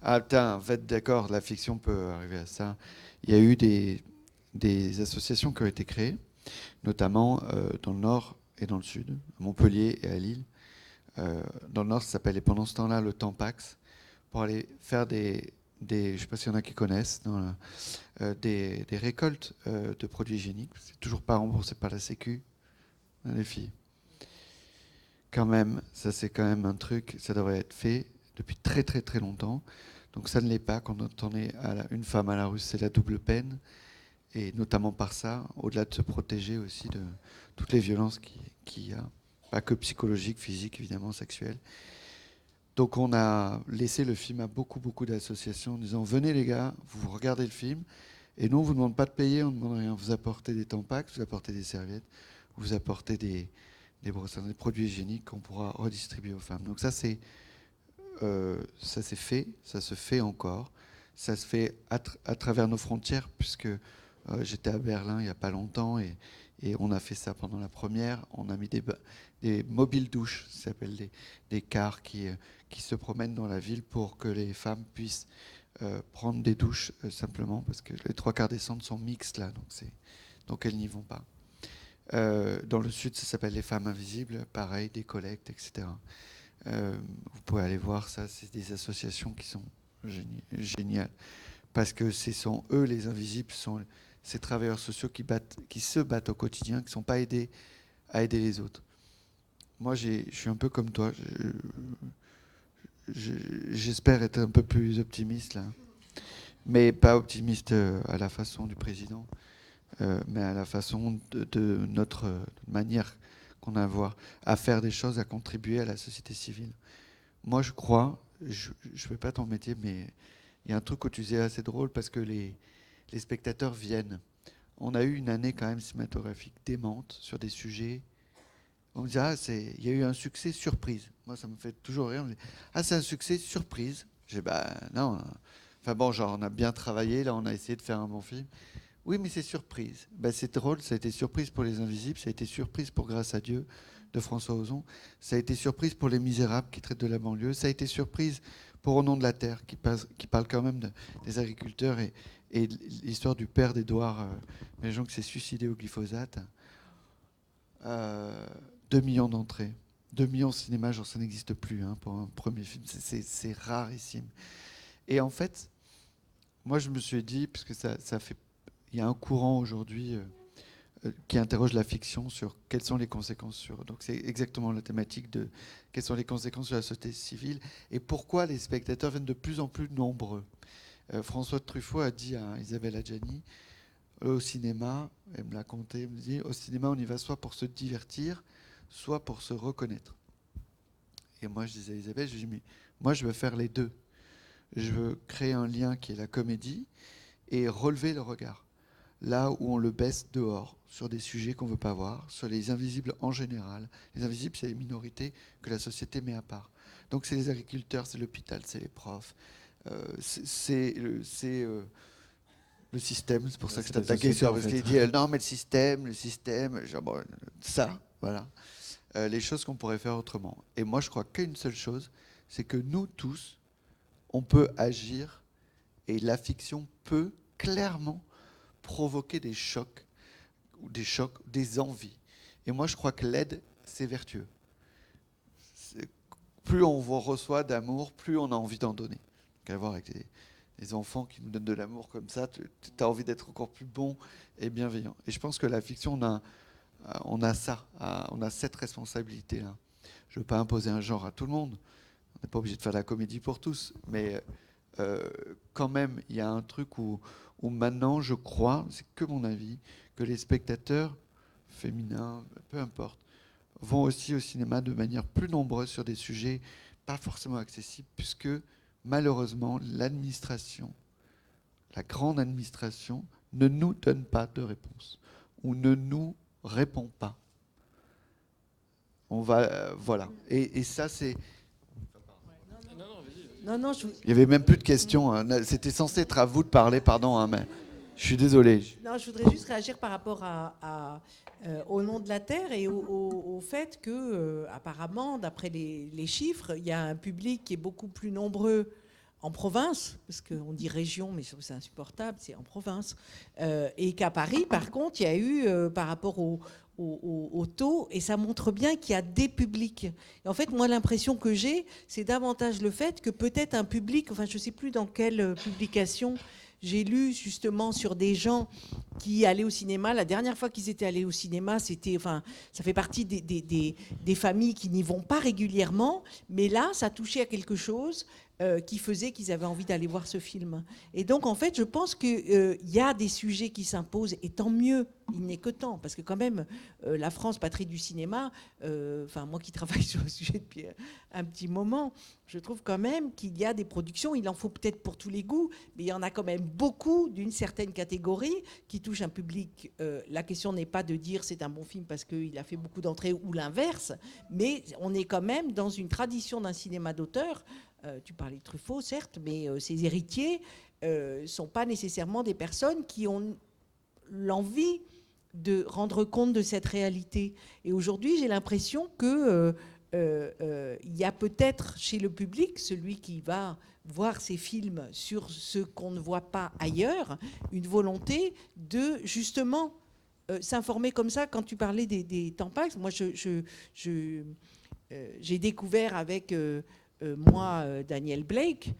ah putain, en fait, d'accord, la fiction peut arriver à ça. Il y a eu des associations qui ont été créées, notamment dans le Nord et dans le Sud, à Montpellier et à Lille. Dans le Nord, ça s'appelle, et pendant ce temps-là, le Tampax, pour aller faire je ne sais pas s'il y en a qui connaissent, des récoltes de produits hygiéniques. C'est toujours pas remboursé par la Sécu, hein, les filles. Quand même, ça c'est quand même un truc, ça devrait être fait depuis très très très longtemps. Donc ça ne l'est pas. Quand on est une femme à la rue, c'est la double peine. Et notamment par ça, au-delà de se protéger aussi de toutes les violences qu'il y a, pas que psychologiques, physiques, évidemment, sexuelles. Donc on a laissé le film à beaucoup d'associations en disant, venez les gars, vous regardez le film, et nous on ne vous demande pas de payer, on ne demande rien. Vous apportez des tampax, vous apportez des serviettes, vous apportez des produits hygiéniques qu'on pourra redistribuer aux femmes. Donc ça c'est fait, ça se fait encore, ça se fait à travers nos frontières, puisque j'étais à Berlin il n'y a pas longtemps et on a fait ça pendant la première. On a mis des mobiles douches, ça s'appelle des cars qui se promènent dans la ville pour que les femmes puissent prendre des douches simplement, parce que les 3/4 des centres sont mixtes là, donc elles n'y vont pas. Dans le sud, ça s'appelle les femmes invisibles, pareil, des collectes, etc. Vous pouvez aller voir ça, c'est des associations qui sont géniales, parce que ce sont eux les invisibles, sont ces travailleurs sociaux qui se battent au quotidien, qui ne sont pas aidés à aider les autres. Moi, je suis un peu comme toi, j'espère être un peu plus optimiste là, mais pas optimiste à la façon du président, mais à la façon de notre manière qu'on a à faire des choses, à contribuer à la société civile. Moi, je crois, je ne fais pas ton métier, mais il y a un truc que tu disais assez drôle, parce que les spectateurs viennent. On a eu une année quand même cinématographique démente sur des sujets. On me dit, il y a eu un succès surprise. Moi, ça me fait toujours rire. On me dit, c'est un succès surprise. J'ai non. Enfin bon, genre, on a bien travaillé, là, on a essayé de faire un bon film. Oui, mais c'est surprise. C'est drôle, ça a été surprise pour Les Invisibles, ça a été surprise pour Grâce à Dieu de François Ozon, ça a été surprise pour Les Misérables qui traitent de la banlieue, ça a été surprise pour Au nom de la terre qui parle quand même des agriculteurs et l'histoire du père d'Édouard Méjean qui s'est suicidé au glyphosate. 2 millions d'entrées. 2 millions au cinéma, genre ça n'existe plus pour un premier film, c'est rarissime. Et en fait, moi je me suis dit, puisque ça fait... Il y a un courant aujourd'hui qui interroge la fiction sur quelles sont les conséquences donc c'est exactement la thématique de quelles sont les conséquences sur la société civile et pourquoi les spectateurs viennent de plus en plus nombreux. François Truffaut a dit à Isabelle Adjani, au cinéma, elle me l'a conté, elle me dit, au cinéma on y va soit pour se divertir, soit pour se reconnaître. Et moi je disais à Isabelle, je dis, mais moi je veux faire les deux. Je veux créer un lien qui est la comédie et relever le regard. Là où on le baisse dehors, sur des sujets qu'on ne veut pas voir, sur les invisibles en général. Les invisibles, c'est les minorités que la société met à part. Donc c'est les agriculteurs, c'est l'hôpital, c'est les profs, c'est le système. C'est pour ça que je t'attaquais sur... Parce qu'il dit, non mais le système, genre, bon, ça, voilà. Les choses qu'on pourrait faire autrement. Et moi, je crois qu'une seule chose, c'est que nous tous, on peut agir, et la fiction peut clairement provoquer des chocs, des envies. Et moi, je crois que l'aide, c'est vertueux. Plus on reçoit d'amour, plus on a envie d'en donner. Donc, à voir avec les enfants qui nous donnent de l'amour comme ça, tu as envie d'être encore plus bon et bienveillant. Et je pense que la fiction, on a cette responsabilité-là. Je ne veux pas imposer un genre à tout le monde. On n'est pas obligé de faire la comédie pour tous, mais quand même, il y a un truc où maintenant, je crois, c'est que mon avis, que les spectateurs féminins, peu importe, vont aussi au cinéma de manière plus nombreuse sur des sujets pas forcément accessibles, puisque malheureusement, l'administration, la grande administration, ne nous donne pas de réponse, ou ne nous répond pas. On va, voilà. Et ça, c'est... Non, Il n'y avait même plus de questions. Hein. C'était censé être à vous de parler, pardon, hein, mais je suis désolé. Non, je voudrais juste réagir par rapport au nom de la Terre et au fait que, apparemment, d'après les chiffres, il y a un public qui est beaucoup plus nombreux en province, parce qu'on dit région, mais je trouve que c'est insupportable, c'est en province, et qu'à Paris, par contre, il y a eu, par rapport au taux, et ça montre bien qu'il y a des publics. Et en fait, moi, l'impression que j'ai, c'est davantage le fait que peut-être un public, enfin, je ne sais plus dans quelle publication j'ai lu justement sur des gens qui allaient au cinéma. La dernière fois qu'ils étaient allés au cinéma, c'était, enfin, ça fait partie des familles qui n'y vont pas régulièrement, mais là, ça touchait à quelque chose qui faisait qu'ils avaient envie d'aller voir ce film. Et donc, en fait, je pense qu'il y a des sujets qui s'imposent, et tant mieux, il n'est que temps, parce que quand même, la France, patrie du cinéma, enfin, moi qui travaille sur le sujet depuis un petit moment, je trouve quand même qu'il y a des productions, il en faut peut-être pour tous les goûts, mais il y en a quand même beaucoup d'une certaine catégorie qui touchent un public. La question n'est pas de dire c'est un bon film parce qu'il a fait beaucoup d'entrées ou l'inverse, mais on est quand même dans une tradition d'un cinéma d'auteur. Tu parlais de Truffaut, certes, mais ses héritiers ne sont pas nécessairement des personnes qui ont l'envie de rendre compte de cette réalité. Et aujourd'hui, j'ai l'impression que il y a peut-être chez le public, celui qui va voir ces films sur ce qu'on ne voit pas ailleurs, une volonté de justement s'informer comme ça. Quand tu parlais des Tampax, moi j'ai découvert avec Daniel Blake,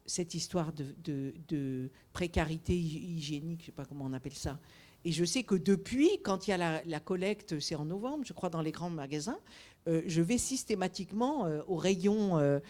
cette histoire de précarité hygiénique, je ne sais pas comment on appelle ça. Et je sais que depuis, quand il y a la collecte, c'est en novembre, je crois, dans les grands magasins, je vais systématiquement au rayon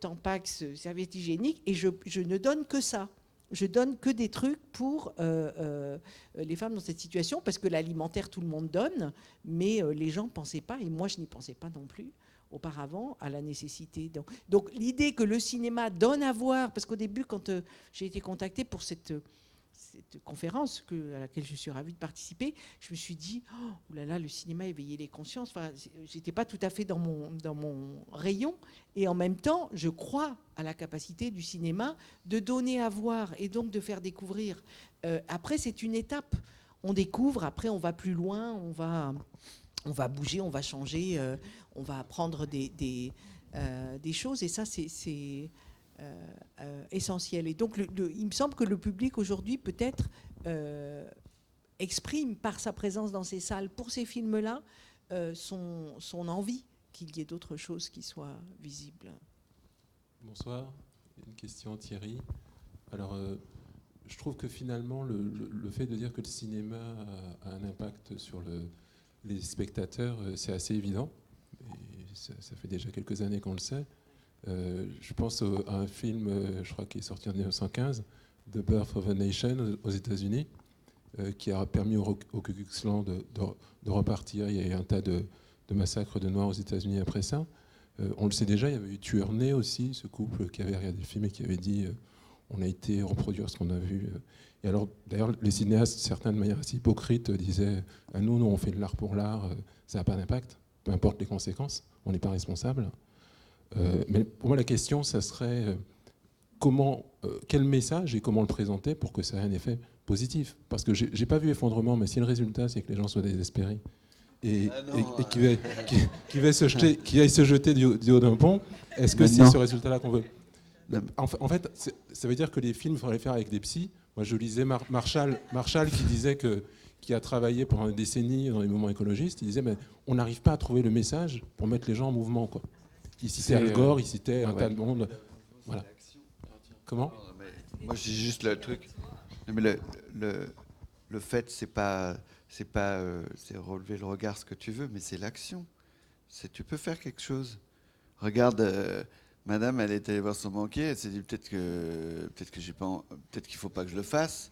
Tampax, serviettes hygiéniques, et je ne donne que ça. Je donne que des trucs pour les femmes dans cette situation, parce que l'alimentaire, tout le monde donne, mais les gens ne pensaient pas, et moi, je n'y pensais pas non plus, auparavant, à la nécessité. Donc l'idée que le cinéma donne à voir, parce qu'au début, quand j'ai été contactée pour cette conférence à laquelle je suis ravie de participer, je me suis dit, oh là là, le cinéma éveillait les consciences. Enfin, j'étais pas tout à fait dans mon rayon. Et en même temps, je crois à la capacité du cinéma de donner à voir et donc de faire découvrir. Après, c'est une étape. On découvre, après, on va plus loin, on va bouger, on va changer, on va apprendre des choses. Et ça, c'est essentiel. Et donc, il me semble que le public aujourd'hui, peut-être, exprime par sa présence dans ces salles, pour ces films-là, son envie qu'il y ait d'autres choses qui soient visibles. Bonsoir. Une question, Thierry. Alors, je trouve que finalement, le fait de dire que le cinéma a un impact sur les spectateurs, c'est assez évident. Et ça fait déjà quelques années qu'on le sait. Je pense à un film, je crois, qui est sorti en 1915, The Birth of a Nation, aux États-Unis, qui a permis au Ku Klux Klan de repartir. Il y a eu un tas de massacres de Noirs aux États-Unis après ça. On le sait déjà, il y avait eu Tueur Né aussi, ce couple qui avait regardé le film et qui avait dit on a été reproduire ce qu'on a vu. Et alors, d'ailleurs, les cinéastes, certains de manière assez hypocrite, disaient nous, on fait de l'art pour l'art, ça n'a pas d'impact, peu importe les conséquences, on n'est pas responsable. Mais pour moi, la question, ça serait quel message et comment le présenter pour que ça ait un effet positif. Parce que j'ai pas vu Effondrement, mais si le résultat, c'est que les gens soient désespérés et qui aillent se jeter du haut d'un pont, est-ce que c'est ce résultat-là qu'on veut? En fait, ça veut dire que les films, il faudrait les faire avec des psys. Moi, je lisais Marshall qui disait qui a travaillé pendant des décennies dans les mouvements écologistes. Il disait on n'arrive pas à trouver le message pour mettre les gens en mouvement, quoi. Il citait Al Gore, il citait un tas de monde. Voilà. Comment ? Moi, je dis juste le truc. Mais le fait, c'est relever le regard, ce que tu veux, mais c'est l'action. Tu peux faire quelque chose. Regarde, Madame, elle est allée voir son banquier, elle s'est dit peut-être qu'il faut pas que je le fasse.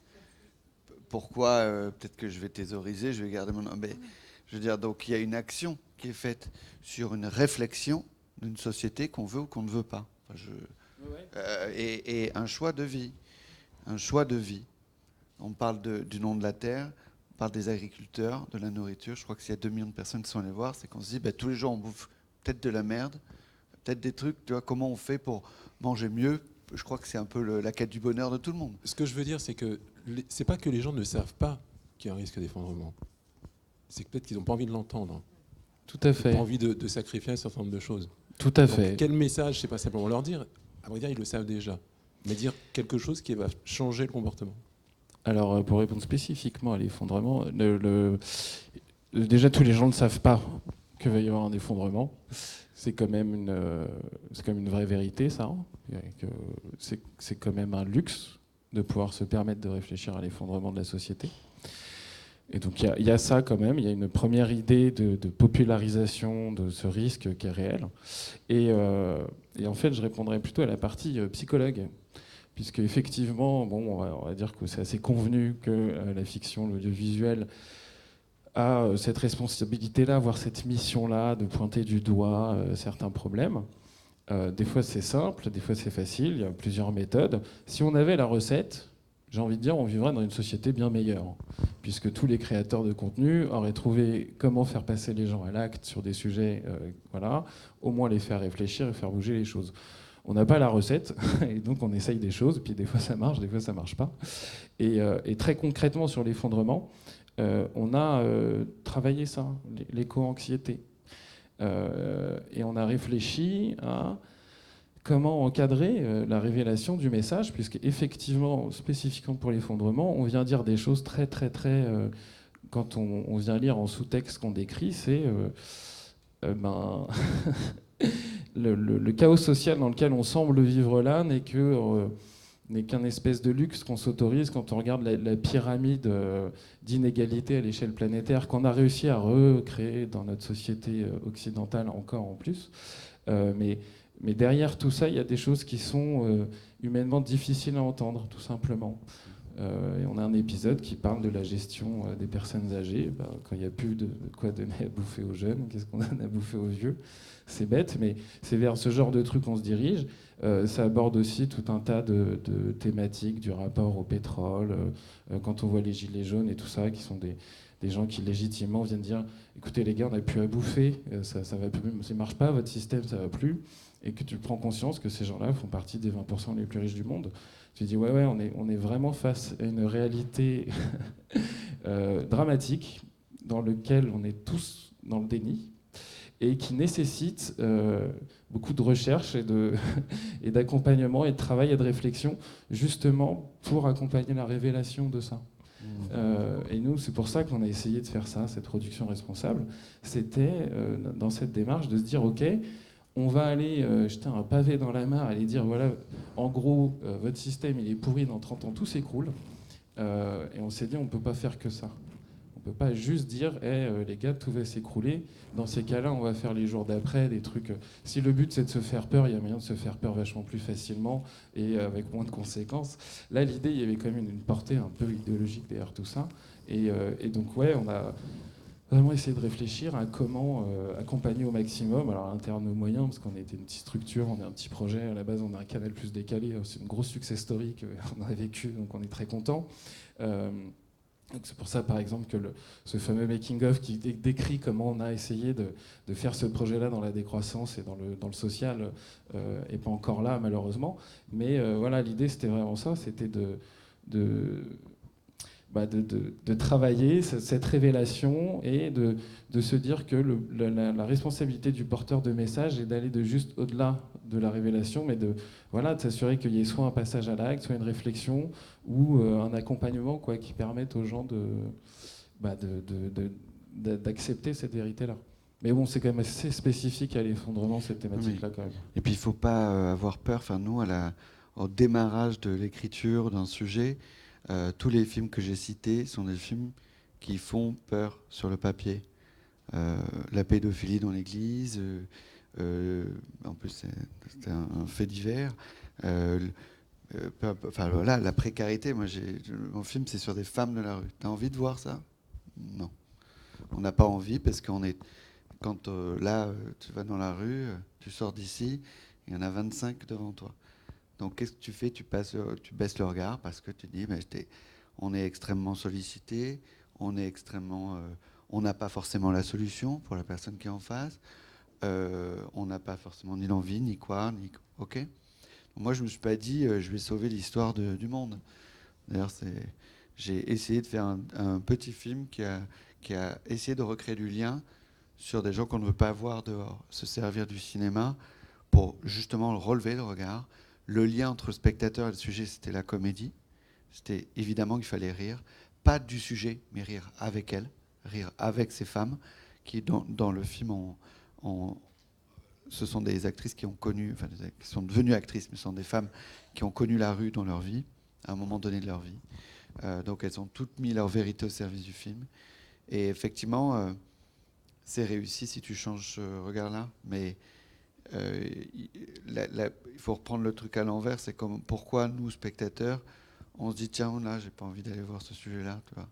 Pourquoi peut-être que je vais thésauriser, je vais garder mon... Mais, je veux dire, donc il y a une action qui est faite sur une réflexion d'une société qu'on veut ou qu'on ne veut pas. Enfin, et un choix de vie. Un choix de vie. On parle du nom de la terre, on parle des agriculteurs, de la nourriture. Je crois que s'il y a 2 millions de personnes qui sont allées voir, c'est qu'on se dit, tous les jours on bouffe peut-être de la merde, peut-être des trucs, tu vois, comment on fait pour manger mieux. Je crois que c'est un peu la quête du bonheur de tout le monde. Ce que je veux dire, c'est que c'est pas que les gens ne savent pas qu'il y a un risque d'effondrement. C'est que peut-être qu'ils n'ont pas envie de l'entendre. Tout à fait. Ils n'ont pas envie de sacrifier un certain nombre de choses. Tout à fait. Quel message, c'est pas simplement leur dire, à vrai dire, ils le savent déjà, mais dire quelque chose qui va changer le comportement. Alors, pour répondre spécifiquement à l'effondrement, déjà tous les gens ne savent pas qu'il va y avoir un effondrement. C'est quand même une vraie vérité, ça. C'est quand même un luxe de pouvoir se permettre de réfléchir à l'effondrement de la société. Et donc il y a ça quand même, il y a une première idée de popularisation de ce risque qui est réel. Et en fait, je répondrais plutôt à la partie psychologue, puisque effectivement, bon, on va dire que c'est assez convenu que la fiction, l'audiovisuel a cette responsabilité-là, voire cette mission-là de pointer du doigt certains problèmes. Des fois c'est simple, des fois c'est facile, il y a plusieurs méthodes. Si on avait la recette, j'ai envie de dire, on vivrait dans une société bien meilleure, puisque tous les créateurs de contenu auraient trouvé comment faire passer les gens à l'acte sur des sujets, au moins les faire réfléchir et faire bouger les choses. On n'a pas la recette, et donc on essaye des choses, puis des fois ça marche, des fois ça marche pas. Et très concrètement sur l'effondrement, on a travaillé ça, l'éco-anxiété. Et on a réfléchi à comment encadrer la révélation du message, puisque effectivement, spécifiquement pour l'effondrement, on vient dire des choses très, quand on vient lire en sous-texte qu'on décrit, c'est le chaos social dans lequel on semble vivre là n'est qu'un espèce de luxe qu'on s'autorise quand on regarde la pyramide d'inégalité à l'échelle planétaire qu'on a réussi à recréer dans notre société occidentale encore en plus. Mais derrière tout ça, il y a des choses qui sont humainement difficiles à entendre, tout simplement. Et on a un épisode qui parle de la gestion des personnes âgées. Quand il n'y a plus de quoi donner à bouffer aux jeunes, qu'est-ce qu'on donne à bouffer aux vieux? C'est bête, mais c'est vers ce genre de truc qu'on se dirige. Ça aborde aussi tout un tas de thématiques du rapport au pétrole. Quand on voit les gilets jaunes et tout ça, qui sont des gens qui légitimement viennent dire « Écoutez les gars, on n'a plus à bouffer, ça va plus, ça ne marche pas, votre système, ça va plus ». Et que tu prends conscience que ces gens-là font partie des 20% les plus riches du monde. Tu dis ouais, on est vraiment face à une réalité dramatique dans laquelle on est tous dans le déni et qui nécessite beaucoup de recherche et d'accompagnement et de travail et de réflexion justement pour accompagner la révélation de ça. Et nous, c'est pour ça qu'on a essayé de faire ça, cette production responsable. C'était dans cette démarche de se dire ok, on va aller jeter un pavé dans la mare, aller dire voilà, en gros, votre système il est pourri, dans 30 ans tout s'écroule. Et on s'est dit on ne peut pas faire que ça. On ne peut pas juste dire les gars, tout va s'écrouler. Dans ces cas-là, on va faire les jours d'après, des trucs. Si le but c'est de se faire peur, il y a moyen de se faire peur vachement plus facilement et avec moins de conséquences. Là, l'idée, il y avait quand même une portée un peu idéologique derrière tout ça. Et donc, ouais, on a vraiment essayer de réfléchir à comment accompagner au maximum, alors à l'intérieur de nos moyens, parce qu'on était une petite structure, on est un petit projet, à la base on a un canal plus décalé, c'est une grosse success story qu'on a vécu, donc on est très content. C'est pour ça par exemple que ce fameux making-of qui décrit comment on a essayé de faire ce projet-là dans la décroissance et dans le social est pas encore là malheureusement, mais voilà, l'idée c'était vraiment ça, c'était de travailler cette révélation et de se dire que la responsabilité du porteur de message est d'aller de juste au-delà de la révélation, mais de s'assurer qu'il y ait soit un passage à l'acte, soit une réflexion ou un accompagnement qui permette aux gens d'accepter cette vérité-là. Mais bon, c'est quand même assez spécifique à l'effondrement, cette thématique-là, quand même. Et puis, il ne faut pas avoir peur. Enfin, nous, au démarrage de l'écriture d'un sujet, tous les films que j'ai cités sont des films qui font peur sur le papier. La pédophilie dans l'église, En plus, c'était un fait divers. Enfin voilà, la précarité. Moi, mon film, c'est sur des femmes de la rue. T'as envie de voir ça? Non. On n'a pas envie parce qu'on est. Quand là, tu vas dans la rue, tu sors d'ici, il y en a 25 devant toi. Donc, qu'est-ce que tu fais? Tu baisses le regard parce que tu dis, on est extrêmement sollicité, on n'a pas forcément la solution pour la personne qui est en face. On n'a pas forcément ni l'envie, ni quoi, ok. Moi, je me suis pas dit, je vais sauver l'histoire du monde. D'ailleurs, j'ai essayé de faire un petit film qui a essayé de recréer du lien sur des gens qu'on ne veut pas voir dehors, se servir du cinéma pour justement relever le regard. Le lien entre le spectateur et le sujet, c'était la comédie. C'était évidemment qu'il fallait rire, pas du sujet, mais rire avec elle, rire avec ces femmes qui, dans le film, ce sont des actrices qui ont connu, enfin, qui sont devenues actrices, mais ce sont des femmes qui ont connu la rue dans leur vie, à un moment donné de leur vie. Donc elles ont toutes mis leur vérité au service du film. Et effectivement, c'est réussi si tu changes ce regard-là, mais il faut reprendre le truc à l'envers. C'est comme pourquoi nous, spectateurs, on se dit tiens, là, j'ai pas envie d'aller voir ce sujet-là. Tu vois.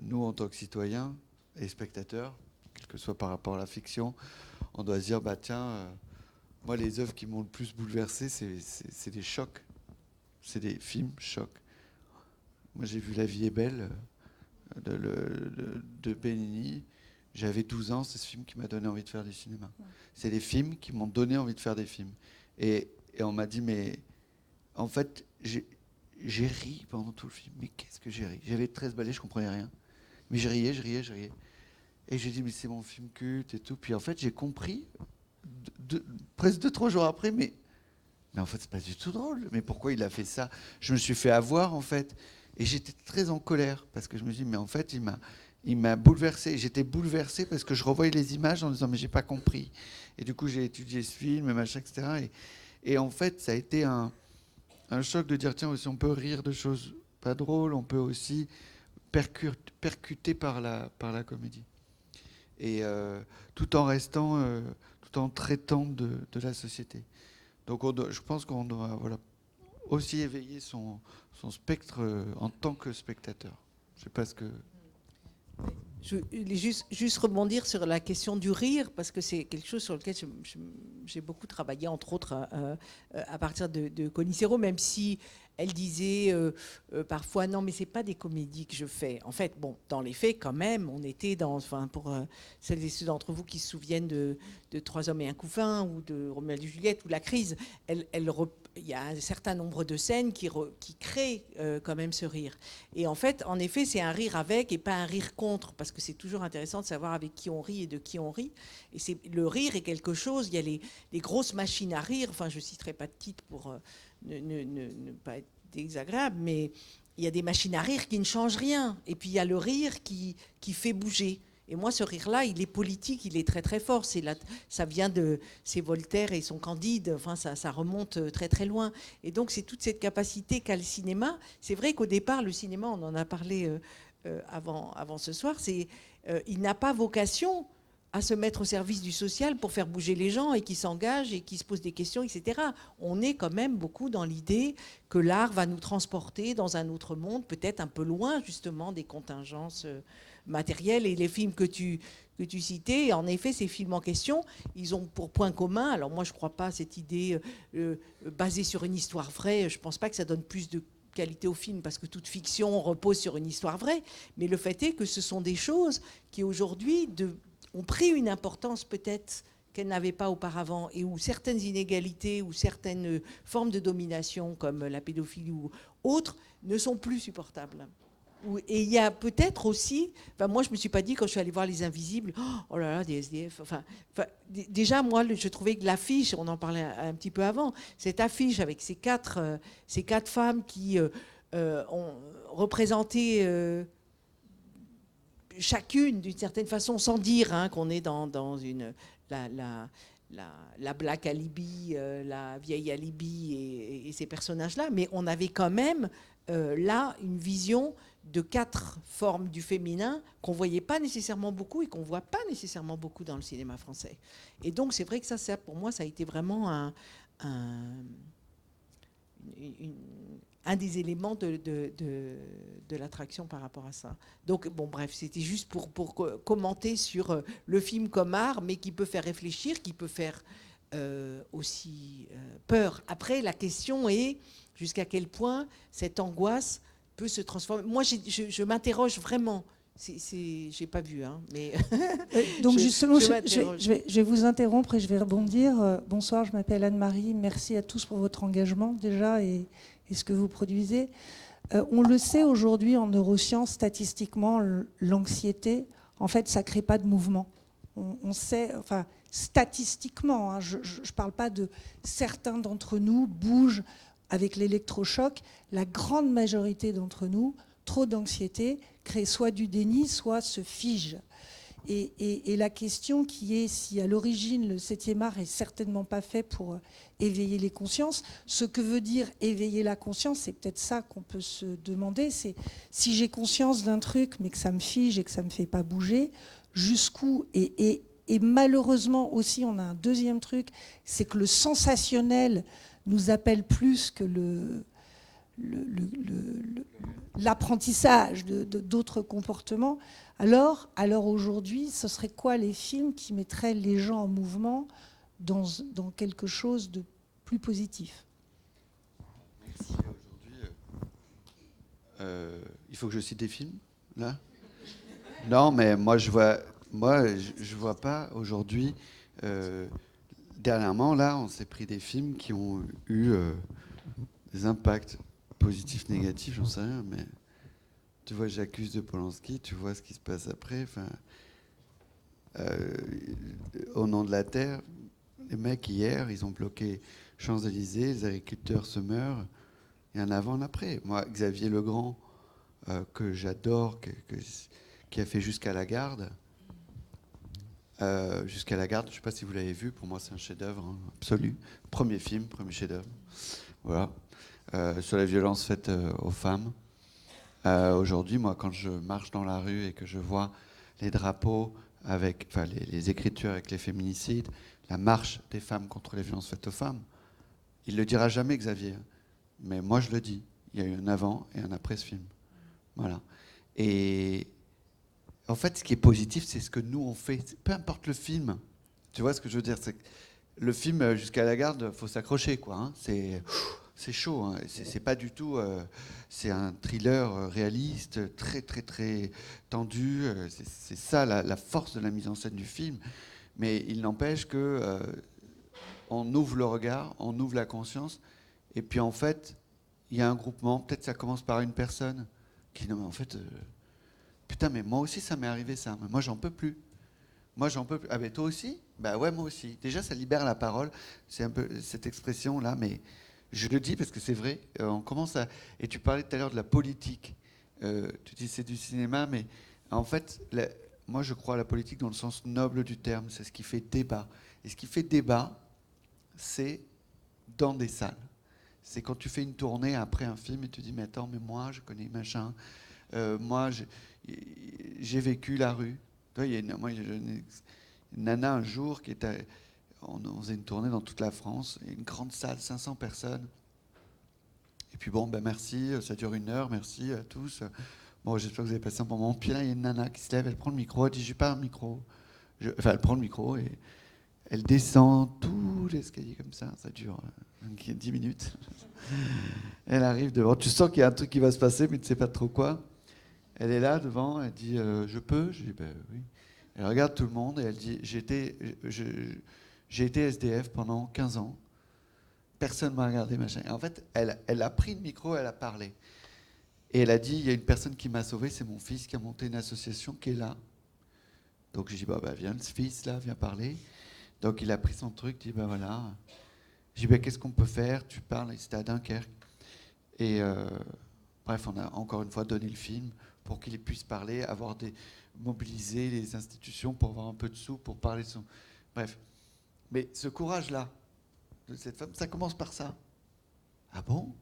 Nous, en tant que citoyens et spectateurs, quel que soit par rapport à la fiction, on doit se dire bah tiens, moi, les œuvres qui m'ont le plus bouleversé, c'est des chocs, c'est des films chocs. Moi, j'ai vu La vie est belle de Benigni. J'avais 12 ans, c'est ce film qui m'a donné envie de faire du cinéma. C'est des films qui m'ont donné envie de faire des films. Et on m'a dit, mais en fait, j'ai ri pendant tout le film. Mais qu'est-ce que j'ai ri? J'avais 13 balais, je comprenais rien. Mais je riais. Et j'ai dit, mais c'est mon film culte et tout. Puis en fait, j'ai compris, presque 2-3 jours après, mais en fait, c'est pas du tout drôle. Mais pourquoi il a fait ça? Je me suis fait avoir, en fait. Et j'étais très en colère, parce que je me dis, mais en fait, il m'a bouleversé. J'étais bouleversé parce que je revoyais les images en disant mais j'ai pas compris. Et du coup j'ai étudié ce film, machin, etc. Et en fait ça a été un choc de dire tiens, aussi on peut rire de choses pas drôles, on peut aussi percuter par la comédie. Et tout en traitant de la société. Donc je pense qu'on doit aussi éveiller son spectre en tant que spectateur. Je sais pas ce que... Je voulais juste rebondir sur la question du rire, parce que c'est quelque chose sur lequel j'ai beaucoup travaillé, entre autres à partir de Connie Serrault, même si elle disait parfois non, mais c'est pas des comédies que je fais. En fait, bon, dans les faits, quand même, on était pour celles et ceux d'entre vous qui se souviennent de 3 hommes et un couffin, ou de Roméo et Juliette, ou La Crise, il y a un certain nombre de scènes qui créent quand même ce rire. Et en fait, en effet, c'est un rire avec et pas un rire contre, parce que c'est toujours intéressant de savoir avec qui on rit et de qui on rit. Et le rire est quelque chose, il y a les grosses machines à rire, enfin je ne citerai pas de titre pour ne pas être désagréable, mais il y a des machines à rire qui ne changent rien. Et puis il y a le rire qui fait bouger. Et moi, ce rire-là, il est politique, il est très très fort. Ça vient c'est Voltaire et son Candide. Enfin, ça remonte très très loin. Et donc, c'est toute cette capacité qu'a le cinéma. C'est vrai qu'au départ, le cinéma, on en a parlé avant ce soir, il n'a pas vocation à se mettre au service du social pour faire bouger les gens et qui s'engagent et qui se posent des questions, etc. On est quand même beaucoup dans l'idée que l'art va nous transporter dans un autre monde, peut-être un peu loin justement des contingences matérielles. Et les films que tu citais, en effet, ces films en question, ils ont pour point commun, alors moi je ne crois pas à cette idée basée sur une histoire vraie, je ne pense pas que ça donne plus de qualité au film, parce que toute fiction repose sur une histoire vraie, mais le fait est que ce sont des choses qui aujourd'hui ont pris une importance peut-être qu'elles n'avaient pas auparavant, et où certaines inégalités ou certaines formes de domination, comme la pédophilie ou autres, ne sont plus supportables. Et il y a peut-être aussi, moi je ne me suis pas dit quand je suis allée voir Les Invisibles, oh là là, des SDF. Déjà, moi je trouvais que l'affiche, on en parlait un petit peu avant, cette affiche avec ces quatre femmes qui ont représenté chacune d'une certaine façon, sans dire qu'on est dans la Black Alibi, la vieille Alibi et ces personnages-là, mais on avait quand même là une vision de 4 formes du féminin qu'on ne voyait pas nécessairement beaucoup et qu'on ne voit pas nécessairement beaucoup dans le cinéma français. Et donc, c'est vrai que ça, pour moi, ça a été vraiment un des éléments de l'attraction par rapport à ça. Donc, bon, bref, c'était juste pour commenter sur le film comme art, mais qui peut faire réfléchir, qui peut faire aussi peur. Après, la question est jusqu'à quel point cette angoisse peut se transformer. Moi, je m'interroge vraiment. J'ai pas vu, hein, mais donc justement, je vais vous interrompre et je vais rebondir. Bonsoir, je m'appelle Anne-Marie. Merci à tous pour votre engagement déjà et ce que vous produisez. On le sait aujourd'hui en neurosciences, statistiquement, l'anxiété, en fait, ça crée pas de mouvement. On sait, enfin, statistiquement, hein, je ne parle pas de certains d'entre nous bougent avec l'électrochoc. La grande majorité d'entre nous, trop d'anxiété, crée soit du déni, soit se fige. Et la question qui est si à l'origine le 7e art est certainement pas fait pour éveiller les consciences, ce que veut dire éveiller la conscience, c'est peut-être ça qu'on peut se demander, c'est si j'ai conscience d'un truc mais que ça me fige et que ça me fait pas bouger, jusqu'où et malheureusement aussi on a un deuxième truc, c'est que le sensationnel nous appelle plus que l'apprentissage d'autres comportements. Alors aujourd'hui, ce serait quoi les films qui mettraient les gens en mouvement dans quelque chose de plus positif? Merci. Aujourd'hui, il faut que je cite des films, là? Non, mais moi, je vois pas aujourd'hui... dernièrement, là, on s'est pris des films qui ont eu des impacts positifs, négatifs, j'en sais rien, mais tu vois, J'accuse de Polanski, tu vois ce qui se passe après. Enfin, Au nom de la terre, les mecs, hier, ils ont bloqué Champs-Élysées, les agriculteurs se meurent, il y a un avant, un après. Moi, Xavier Legrand, que j'adore, qui a fait Jusqu'à la garde, Jusqu'à la garde, je ne sais pas si vous l'avez vu, pour moi c'est un chef-d'œuvre, hein, absolu. Premier film, premier chef-d'œuvre. Voilà. Sur la violence faite aux femmes. Aujourd'hui, moi, quand je marche dans la rue et que je vois les drapeaux avec, enfin, les écritures avec les féminicides, la marche des femmes contre les violences faites aux femmes, il le dira jamais, Xavier, mais moi je le dis. Il y a eu un avant et un après ce film. Voilà. Et en fait, ce qui est positif, c'est ce que nous on fait. Peu importe le film. Tu vois ce que je veux dire, c'est que le film Jusqu'à la garde, faut s'accrocher, quoi. Hein. C'est chaud. Hein. C'est pas du tout. C'est un thriller réaliste, très très très tendu. C'est ça la force de la mise en scène du film. Mais il n'empêche que on ouvre le regard, on ouvre la conscience, et puis en fait, il y a un groupement. Peut-être ça commence par une personne qui dit non mais en fait. Putain, mais moi aussi, ça m'est arrivé, ça. Mais moi, j'en peux plus. Moi, j'en peux plus. Ah, mais toi aussi? Bah ouais, moi aussi. Déjà, ça libère la parole. C'est un peu cette expression-là, mais je le dis parce que c'est vrai. On commence à... Et tu parlais tout à l'heure de la politique. Tu dis c'est du cinéma, mais en fait, moi, je crois à la politique dans le sens noble du terme. C'est ce qui fait débat. Et ce qui fait débat, c'est dans des salles. C'est quand tu fais une tournée après un film et tu dis, mais attends, mais moi, je connais machin. Moi, j'ai vécu la rue. Il y a une nana un jour qui était... On faisait une tournée dans toute la France, une grande salle, 500 personnes. Et puis bon, ben merci, ça dure 1 heure, merci à tous. Bon, j'espère que vous avez passé un bon moment. Puis là, il y a une nana qui se lève, elle prend le micro, elle dit, j'ai pas un micro. Enfin, elle prend le micro et elle descend tout l'escalier comme ça dure 10 minutes. Elle arrive devant, tu sens qu'il y a un truc qui va se passer, mais tu ne sais pas trop quoi. Elle est là devant, elle dit je peux? Je dis ben oui. Elle regarde tout le monde et elle dit j'ai été SDF pendant 15 ans. Personne ne m'a regardé, machin. Et en fait, elle a pris le micro, elle a parlé. Et elle a dit il y a une personne qui m'a sauvé, c'est mon fils qui a monté une association qui est là. Donc j'ai dit bah viens ce fils là, viens parler. Donc il a pris son truc, dit ben voilà. J'ai dit ben qu'est-ce qu'on peut faire? Tu parles, c'était à Dunkerque. Et bref, on a encore une fois donné le film pour qu'il puisse parler, mobiliser les institutions pour avoir un peu de sous, pour parler de son... Bref. Mais ce courage-là, de cette femme, ça commence par ça. Ah bon?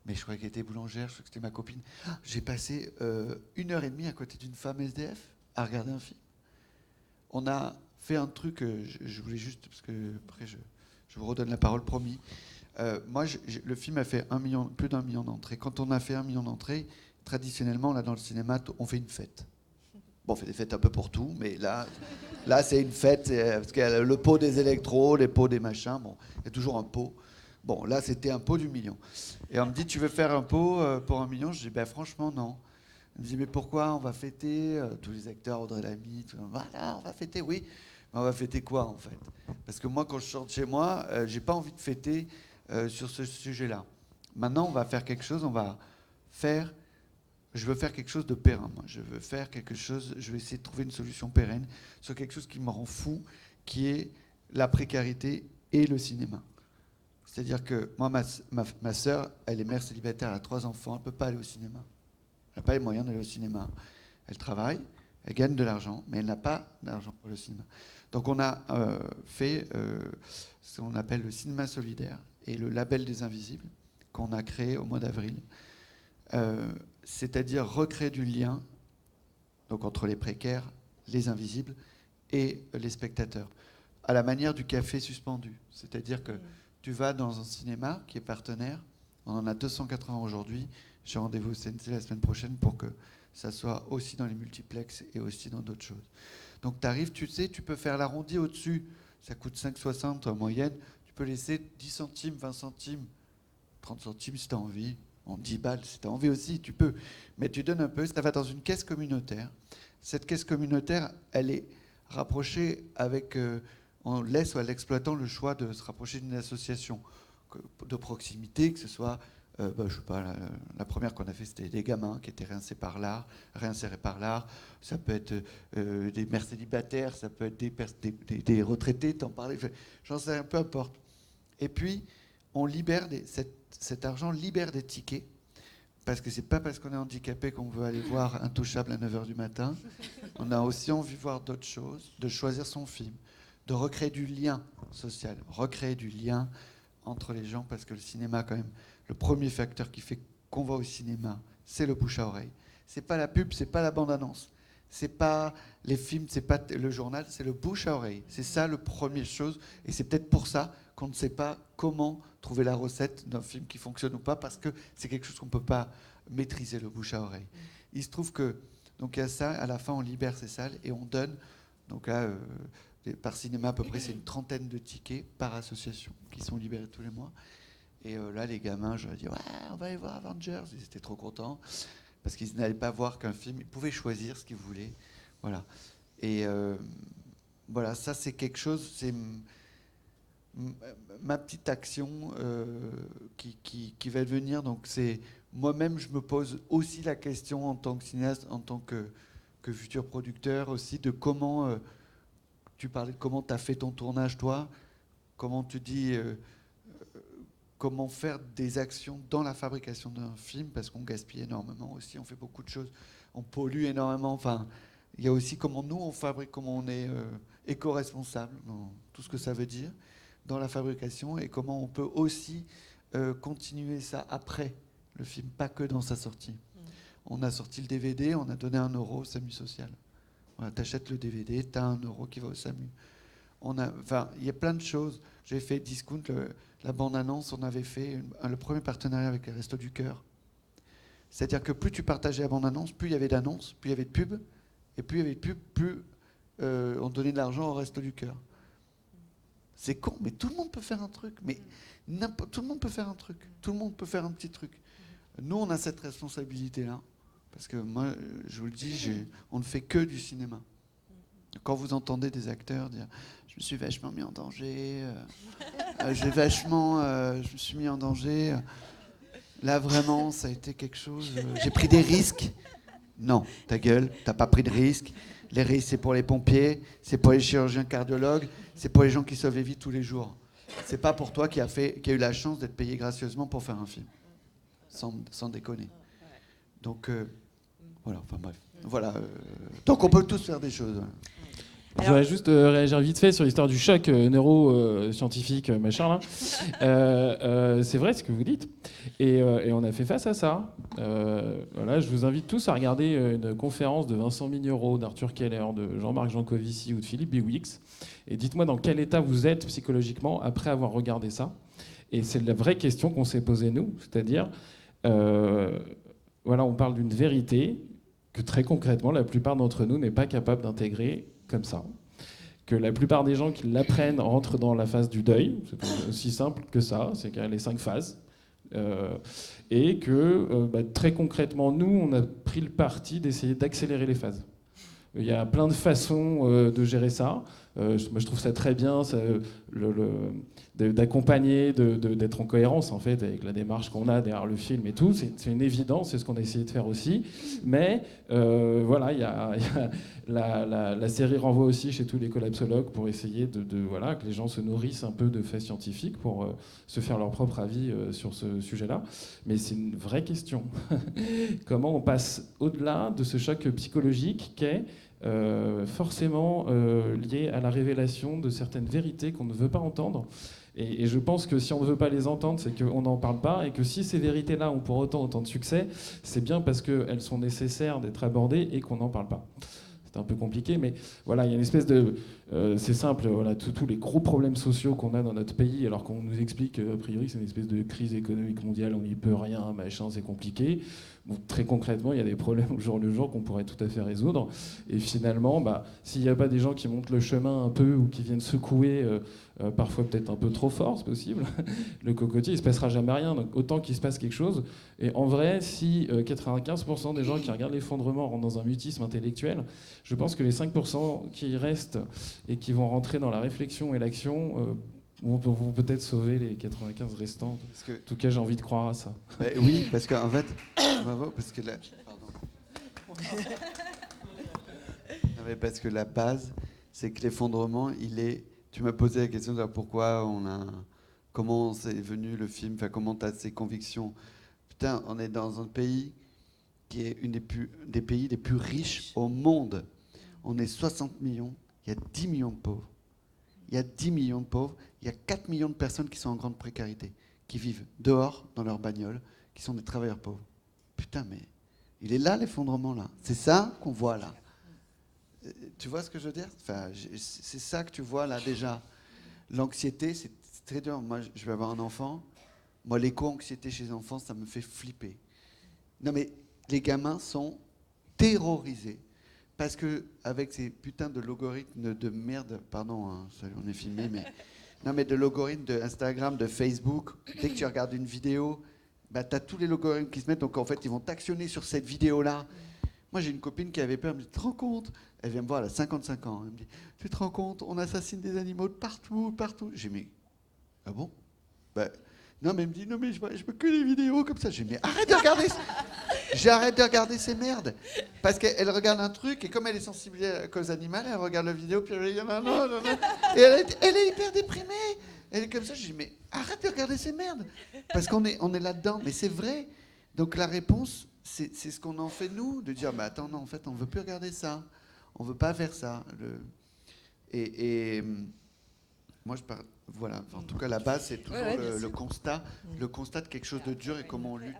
Mais je croyais qu'elle était boulangère, je croyais que c'était ma copine. J'ai passé 1h30 à côté d'une femme SDF à regarder un film. On a fait un truc, je voulais juste, parce que après je vous redonne la parole, promis. Moi, le film a fait plus d'1 million d'entrées. Quand on a fait 1 million d'entrées, traditionnellement, là dans le cinéma, on fait une fête. Bon, on fait des fêtes un peu pour tout, mais là c'est une fête, parce qu'il y a le pot des électros, les pots des machins, bon, il y a toujours un pot. Bon, là, c'était un pot du million. Et on me dit, tu veux faire un pot pour 1 million? Je dis, ben franchement, non. On me dit, mais pourquoi? On va fêter, tous les acteurs, Audrey Lamy, voilà, on va fêter, oui. Mais on va fêter quoi, en fait? Parce que moi, quand je sors de chez moi, j'ai pas envie de fêter sur ce sujet-là. Maintenant, on va faire quelque chose, je veux faire quelque chose de périn, moi. Je veux essayer de trouver une solution pérenne sur quelque chose qui me rend fou, qui est la précarité et le cinéma. C'est-à-dire que moi, ma sœur, elle est mère célibataire, elle a 3 enfants, elle ne peut pas aller au cinéma. Elle n'a pas les moyens d'aller au cinéma. Elle travaille, elle gagne de l'argent, mais elle n'a pas d'argent pour le cinéma. Donc on a fait ce qu'on appelle le cinéma solidaire et le label des invisibles qu'on a créé au mois d'avril. C'est-à-dire recréer du lien donc entre les précaires, les invisibles et les spectateurs, à la manière du café suspendu. C'est-à-dire que tu vas dans un cinéma qui est partenaire, on en a 280 aujourd'hui, j'ai rendez-vous au CNC la semaine prochaine pour que ça soit aussi dans les multiplexes et aussi dans d'autres choses. Donc tu arrives, tu sais, tu peux faire l'arrondi au-dessus, ça coûte 5,60 en moyenne, tu peux laisser 10 centimes, 20 centimes, 30 centimes si tu as envie, en 10 balles si tu as envie aussi, tu peux. Mais tu donnes un peu, ça va dans une caisse communautaire. Cette caisse communautaire, elle est rapprochée avec... on laisse à l'exploitant le choix de se rapprocher d'une association de proximité, que ce soit, je sais pas, la première qu'on a fait, c'était des gamins qui étaient réinsérés par l'art. Ça peut être des mères célibataires, ça peut être des retraités, t'en parlais, j'en sais rien, peu importe. Et puis, on libère cet argent libère des tickets, parce que c'est pas parce qu'on est handicapé qu'on veut aller voir Intouchable à 9h du matin. On a aussi envie de voir d'autres choses, de choisir son film, de recréer du lien social, recréer du lien entre les gens, parce que le cinéma, quand même, le premier facteur qui fait qu'on va au cinéma, c'est le bouche à oreille. C'est pas la pub, c'est pas la bande-annonce, c'est pas les films, c'est pas le journal, c'est le bouche à oreille. C'est ça le premier chose, et c'est peut-être pour ça qu'on ne sait pas comment trouver la recette d'un film qui fonctionne ou pas, parce que c'est quelque chose qu'on peut pas maîtriser, le bouche à oreille. Il se trouve que, donc il y a ça, à la fin on libère ces salles et on donne, donc là, par cinéma à peu près c'est une 30aine de tickets par association qui sont libérés tous les mois. Et là les gamins, je leur ai dit, ouais, on va aller voir Avengers, ils étaient trop contents, parce qu'ils n'allaient pas voir qu'un film, ils pouvaient choisir ce qu'ils voulaient. Voilà. Et voilà, ça c'est quelque chose, c'est ma petite action qui va devenir. Donc c'est moi-même, je me pose aussi la question en tant que cinéaste, en tant que futur producteur aussi, de comment tu parlais de comment tu as fait ton tournage toi, comment tu dis comment faire des actions dans la fabrication d'un film, parce qu'on gaspille énormément aussi, on fait beaucoup de choses, on pollue énormément. Enfin, il y a aussi comment nous on fabrique, comment on est éco-responsable dans tout ce que ça veut dire dans la fabrication, et comment on peut aussi continuer ça après le film, pas que dans sa sortie. On a sorti le DVD, on a donné 1 euro au SAMU social. Voilà, t'achètes le DVD, t'as 1 euro qui va au SAMU. Enfin, il y a plein de choses. J'ai fait Discount, la bande-annonce, on avait fait le premier partenariat avec les Restos du Cœur. C'est-à-dire que plus tu partageais la bande-annonce, plus il y avait d'annonces, plus il y avait de pubs, et plus il y avait de pubs, plus on donnait de l'argent au Restos du Cœur. C'est con, mais tout le monde peut faire un truc. Mais tout le monde peut faire un truc. Tout le monde peut faire un petit truc. Nous, on a cette responsabilité-là. Parce que moi, je vous le dis, on ne fait que du cinéma. Quand vous entendez des acteurs dire « je me suis vachement mis en danger, je me suis mis en danger, là vraiment, ça a été quelque chose, j'ai pris des risques ». Non, ta gueule, t'as pas pris de risques. Les risques, c'est pour les pompiers, c'est pour les chirurgiens cardiologues, c'est pour les gens qui sauvent les vies tous les jours. C'est pas pour toi qui a eu la chance d'être payé gracieusement pour faire un film. Sans déconner. Donc, voilà, enfin bref. Voilà, donc on peut tous faire des choses. Je voudrais juste réagir vite fait sur l'histoire du choc neuroscientifique, machin là. C'est vrai ce que vous dites. Et on a fait face à ça. Voilà, je vous invite tous à regarder une conférence de Vincent Mignereau, d'Arthur Keller, de Jean-Marc Jancovici ou de Philippe Biwix. Et dites-moi dans quel état vous êtes psychologiquement après avoir regardé ça. Et c'est la vraie question qu'on s'est posée nous. C'est-à-dire, voilà, on parle d'une vérité que très concrètement, la plupart d'entre nous n'est pas capable d'intégrer comme ça. Que la plupart des gens qui l'apprennent rentrent dans la phase du deuil, c'est aussi simple que ça, c'est qu'il y a les 5 phases. Et que très concrètement, nous, on a pris le parti d'essayer d'accélérer les phases. Il y a plein de façons de gérer ça. Moi, je trouve ça très bien d'accompagner, d'être en cohérence en fait avec la démarche qu'on a derrière le film et tout. C'est une évidence, c'est ce qu'on a essayé de faire aussi. Mais voilà, il y a la série renvoie aussi chez tous les collapsologues pour essayer voilà, que les gens se nourrissent un peu de faits scientifiques pour se faire leur propre avis sur ce sujet-là. Mais c'est une vraie question. Comment on passe au-delà de ce choc psychologique qu'est forcément lié à la révélation de certaines vérités qu'on ne veut pas entendre. Et je pense que si on ne veut pas les entendre, c'est qu'on n'en parle pas, et que si ces vérités-là ont pour autant de succès, c'est bien parce qu'elles sont nécessaires d'être abordées et qu'on n'en parle pas. C'est un peu compliqué, mais voilà, il y a une espèce de... c'est simple, voilà, tous les gros problèmes sociaux qu'on a dans notre pays, alors qu'on nous explique a priori c'est une espèce de crise économique mondiale, on n'y peut rien, machin, c'est compliqué. Bon, très concrètement, il y a des problèmes au jour le jour qu'on pourrait tout à fait résoudre. Et finalement, s'il n'y a pas des gens qui montent le chemin un peu ou qui viennent secouer, parfois peut-être un peu trop fort, c'est possible, le cocotier, il ne se passera jamais rien. Donc autant qu'il se passe quelque chose. Et en vrai, si 95% des gens qui regardent l'effondrement rentrent dans un mutisme intellectuel, je pense que les 5% qui restent et qui vont rentrer dans la réflexion et l'action vont peut-être sauver les 95 restants. En tout cas, j'ai envie de croire à ça. Oui, parce qu'en fait... Bravo, parce que parce que la base, c'est que l'effondrement, il est... Tu m'as posé la question de pourquoi comment c'est venu le film, enfin comment tu as ces convictions. Putain, on est dans un pays qui est des pays les plus riches au monde. On est 60 millions, il y a 10 millions de pauvres. Il y a 10 millions de pauvres, il y a 4 millions de personnes qui sont en grande précarité, qui vivent dehors dans leur bagnole, qui sont des travailleurs pauvres. Putain, mais il est là l'effondrement, là. C'est ça qu'on voit, là. Tu vois ce que je veux dire ? Enfin, c'est ça que tu vois, là, déjà. L'anxiété, c'est très dur. Moi, je vais avoir un enfant. Moi, l'éco-anxiété chez les enfants, ça me fait flipper. Non, mais les gamins sont terrorisés. Parce qu'avec ces putains de logarithmes de merde, pardon, hein, on est filmé, mais... Non, mais de logarithmes d'Instagram, de Facebook, dès que tu regardes une vidéo... tu as tous les logarithmes qui se mettent, donc en fait, ils vont t'actionner sur cette vidéo-là. Moi, j'ai une copine qui avait peur, elle me dit, tu te rends compte ? Elle vient me voir, elle a 55 ans. Elle me dit, tu te rends compte, on assassine des animaux de partout. J'ai dit, mais, ah bon ? Non, mais elle me dit, non, mais je veux que les vidéos comme ça. J'ai dit, mais arrête de regarder ça. J'arrête de regarder ces merdes. Parce qu'elle regarde un truc, et comme elle est sensible à la cause animale, elle regarde la vidéo, puis elle dit, non. Et elle est hyper déprimée. Elle est comme ça, je dis, mais arrête de regarder ces merdes. Parce qu'on est là-dedans, mais c'est vrai. Donc la réponse, c'est ce qu'on en fait nous, de dire, attends, non, en fait, on ne veut plus regarder ça. On ne veut pas faire ça. Et moi, je parle, voilà. En tout cas, la base, c'est toujours le constat de quelque chose de dur et comment on lutte.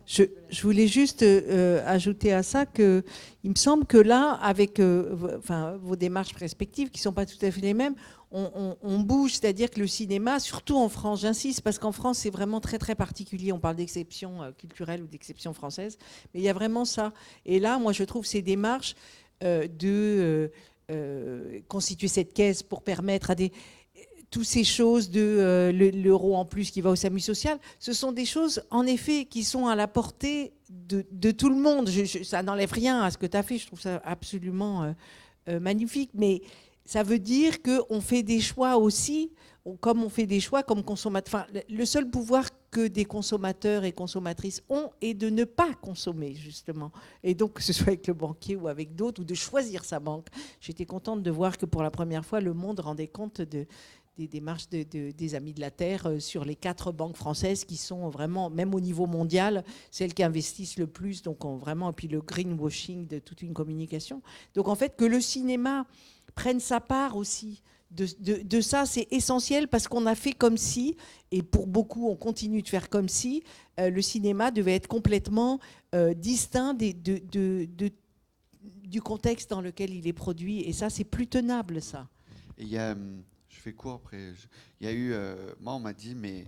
Je voulais juste ajouter à ça qu'il me semble que là, avec vos démarches respectives, qui ne sont pas tout à fait les mêmes, on bouge, c'est-à-dire que le cinéma, surtout en France, j'insiste, parce qu'en France, c'est vraiment très, très particulier. On parle d'exception culturelle ou d'exception française, mais il y a vraiment ça. Et là, moi, je trouve ces démarches de constituer cette caisse pour permettre à toutes ces choses de l'euro en plus qui va au SAMU social, ce sont des choses, en effet, qui sont à la portée de tout le monde. Ça n'enlève rien à ce que tu as fait. Je trouve ça absolument magnifique. Mais ça veut dire qu'on fait des choix aussi, comme on fait des choix comme consommateurs. Enfin, le seul pouvoir que des consommateurs et consommatrices ont est de ne pas consommer, justement. Et donc, que ce soit avec le banquier ou avec d'autres, ou de choisir sa banque. J'étais contente de voir que pour la première fois, Le Monde rendait compte démarches des Amis de la Terre sur les 4 banques françaises qui sont vraiment, même au niveau mondial, celles qui investissent le plus, donc vraiment, et puis le greenwashing de toute une communication. Donc en fait, que le cinéma prenne sa part aussi de ça, c'est essentiel parce qu'on a fait comme si, et pour beaucoup, on continue de faire comme si, le cinéma devait être complètement distinct du contexte dans lequel il est produit. Et ça, c'est plus tenable, ça. Et il y a, je fais court après, il y a eu, moi on m'a dit, mais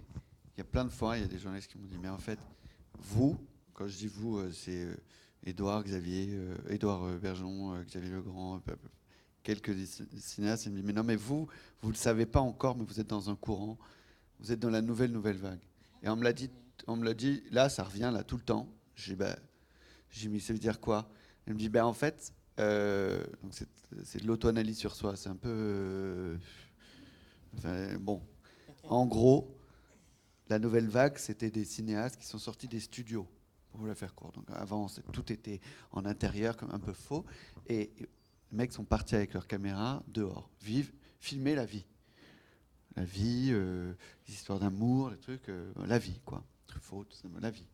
il y a plein de fois, il y a des journalistes qui m'ont dit, mais en fait, vous, quand je dis vous, c'est Édouard, Xavier, Édouard Bergeon, Xavier Legrand, quelques cinéastes, ils me disent, mais non, mais vous ne le savez pas encore, mais vous êtes dans un courant, vous êtes dans la nouvelle vague. Et on me l'a dit, là, ça revient là tout le temps. J'ai dit, mais ça veut dire quoi? Elle me dit, en fait, donc c'est de l'auto-analyse sur soi. C'est un peu... bon. En gros, la nouvelle vague, c'était des cinéastes qui sont sortis des studios, pour vous la faire courte. Donc avant, tout était en intérieur, comme un peu faux. Et les mecs sont partis avec leur caméra dehors, filmer la vie. La vie, les histoires d'amour, les trucs, la vie, quoi. Truffaut, tout ça, la vie.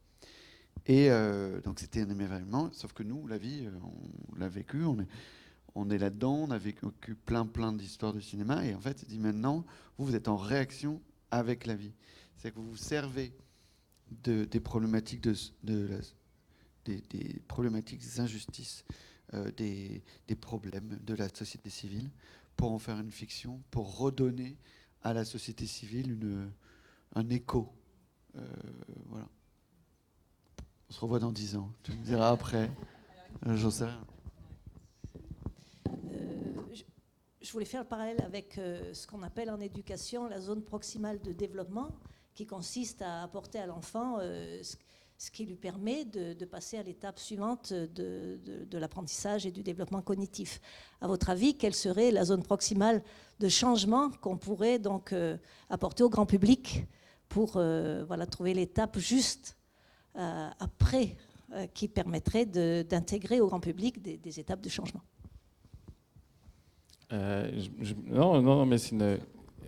Et donc c'était un événement, sauf que nous, la vie, on l'a vécu, on est là-dedans, on a vécu plein d'histoires de cinéma, et en fait, il dit maintenant, vous êtes en réaction avec la vie. C'est que vous vous servez des problématiques des problématiques, des injustices, des problèmes de la société civile pour en faire une fiction, pour redonner à la société civile un écho. Voilà. On se revoit dans 10 ans. Tu me diras après. J'en sais rien. Je voulais faire le parallèle avec ce qu'on appelle en éducation la zone proximale de développement, qui consiste à apporter à l'enfant ce qui lui permet de passer à l'étape suivante de l'apprentissage et du développement cognitif. À votre avis, quelle serait la zone proximale de changement qu'on pourrait donc apporter au grand public pour trouver l'étape juste après qui permettrait d'intégrer au grand public des étapes de changement? Non, mais c'est une...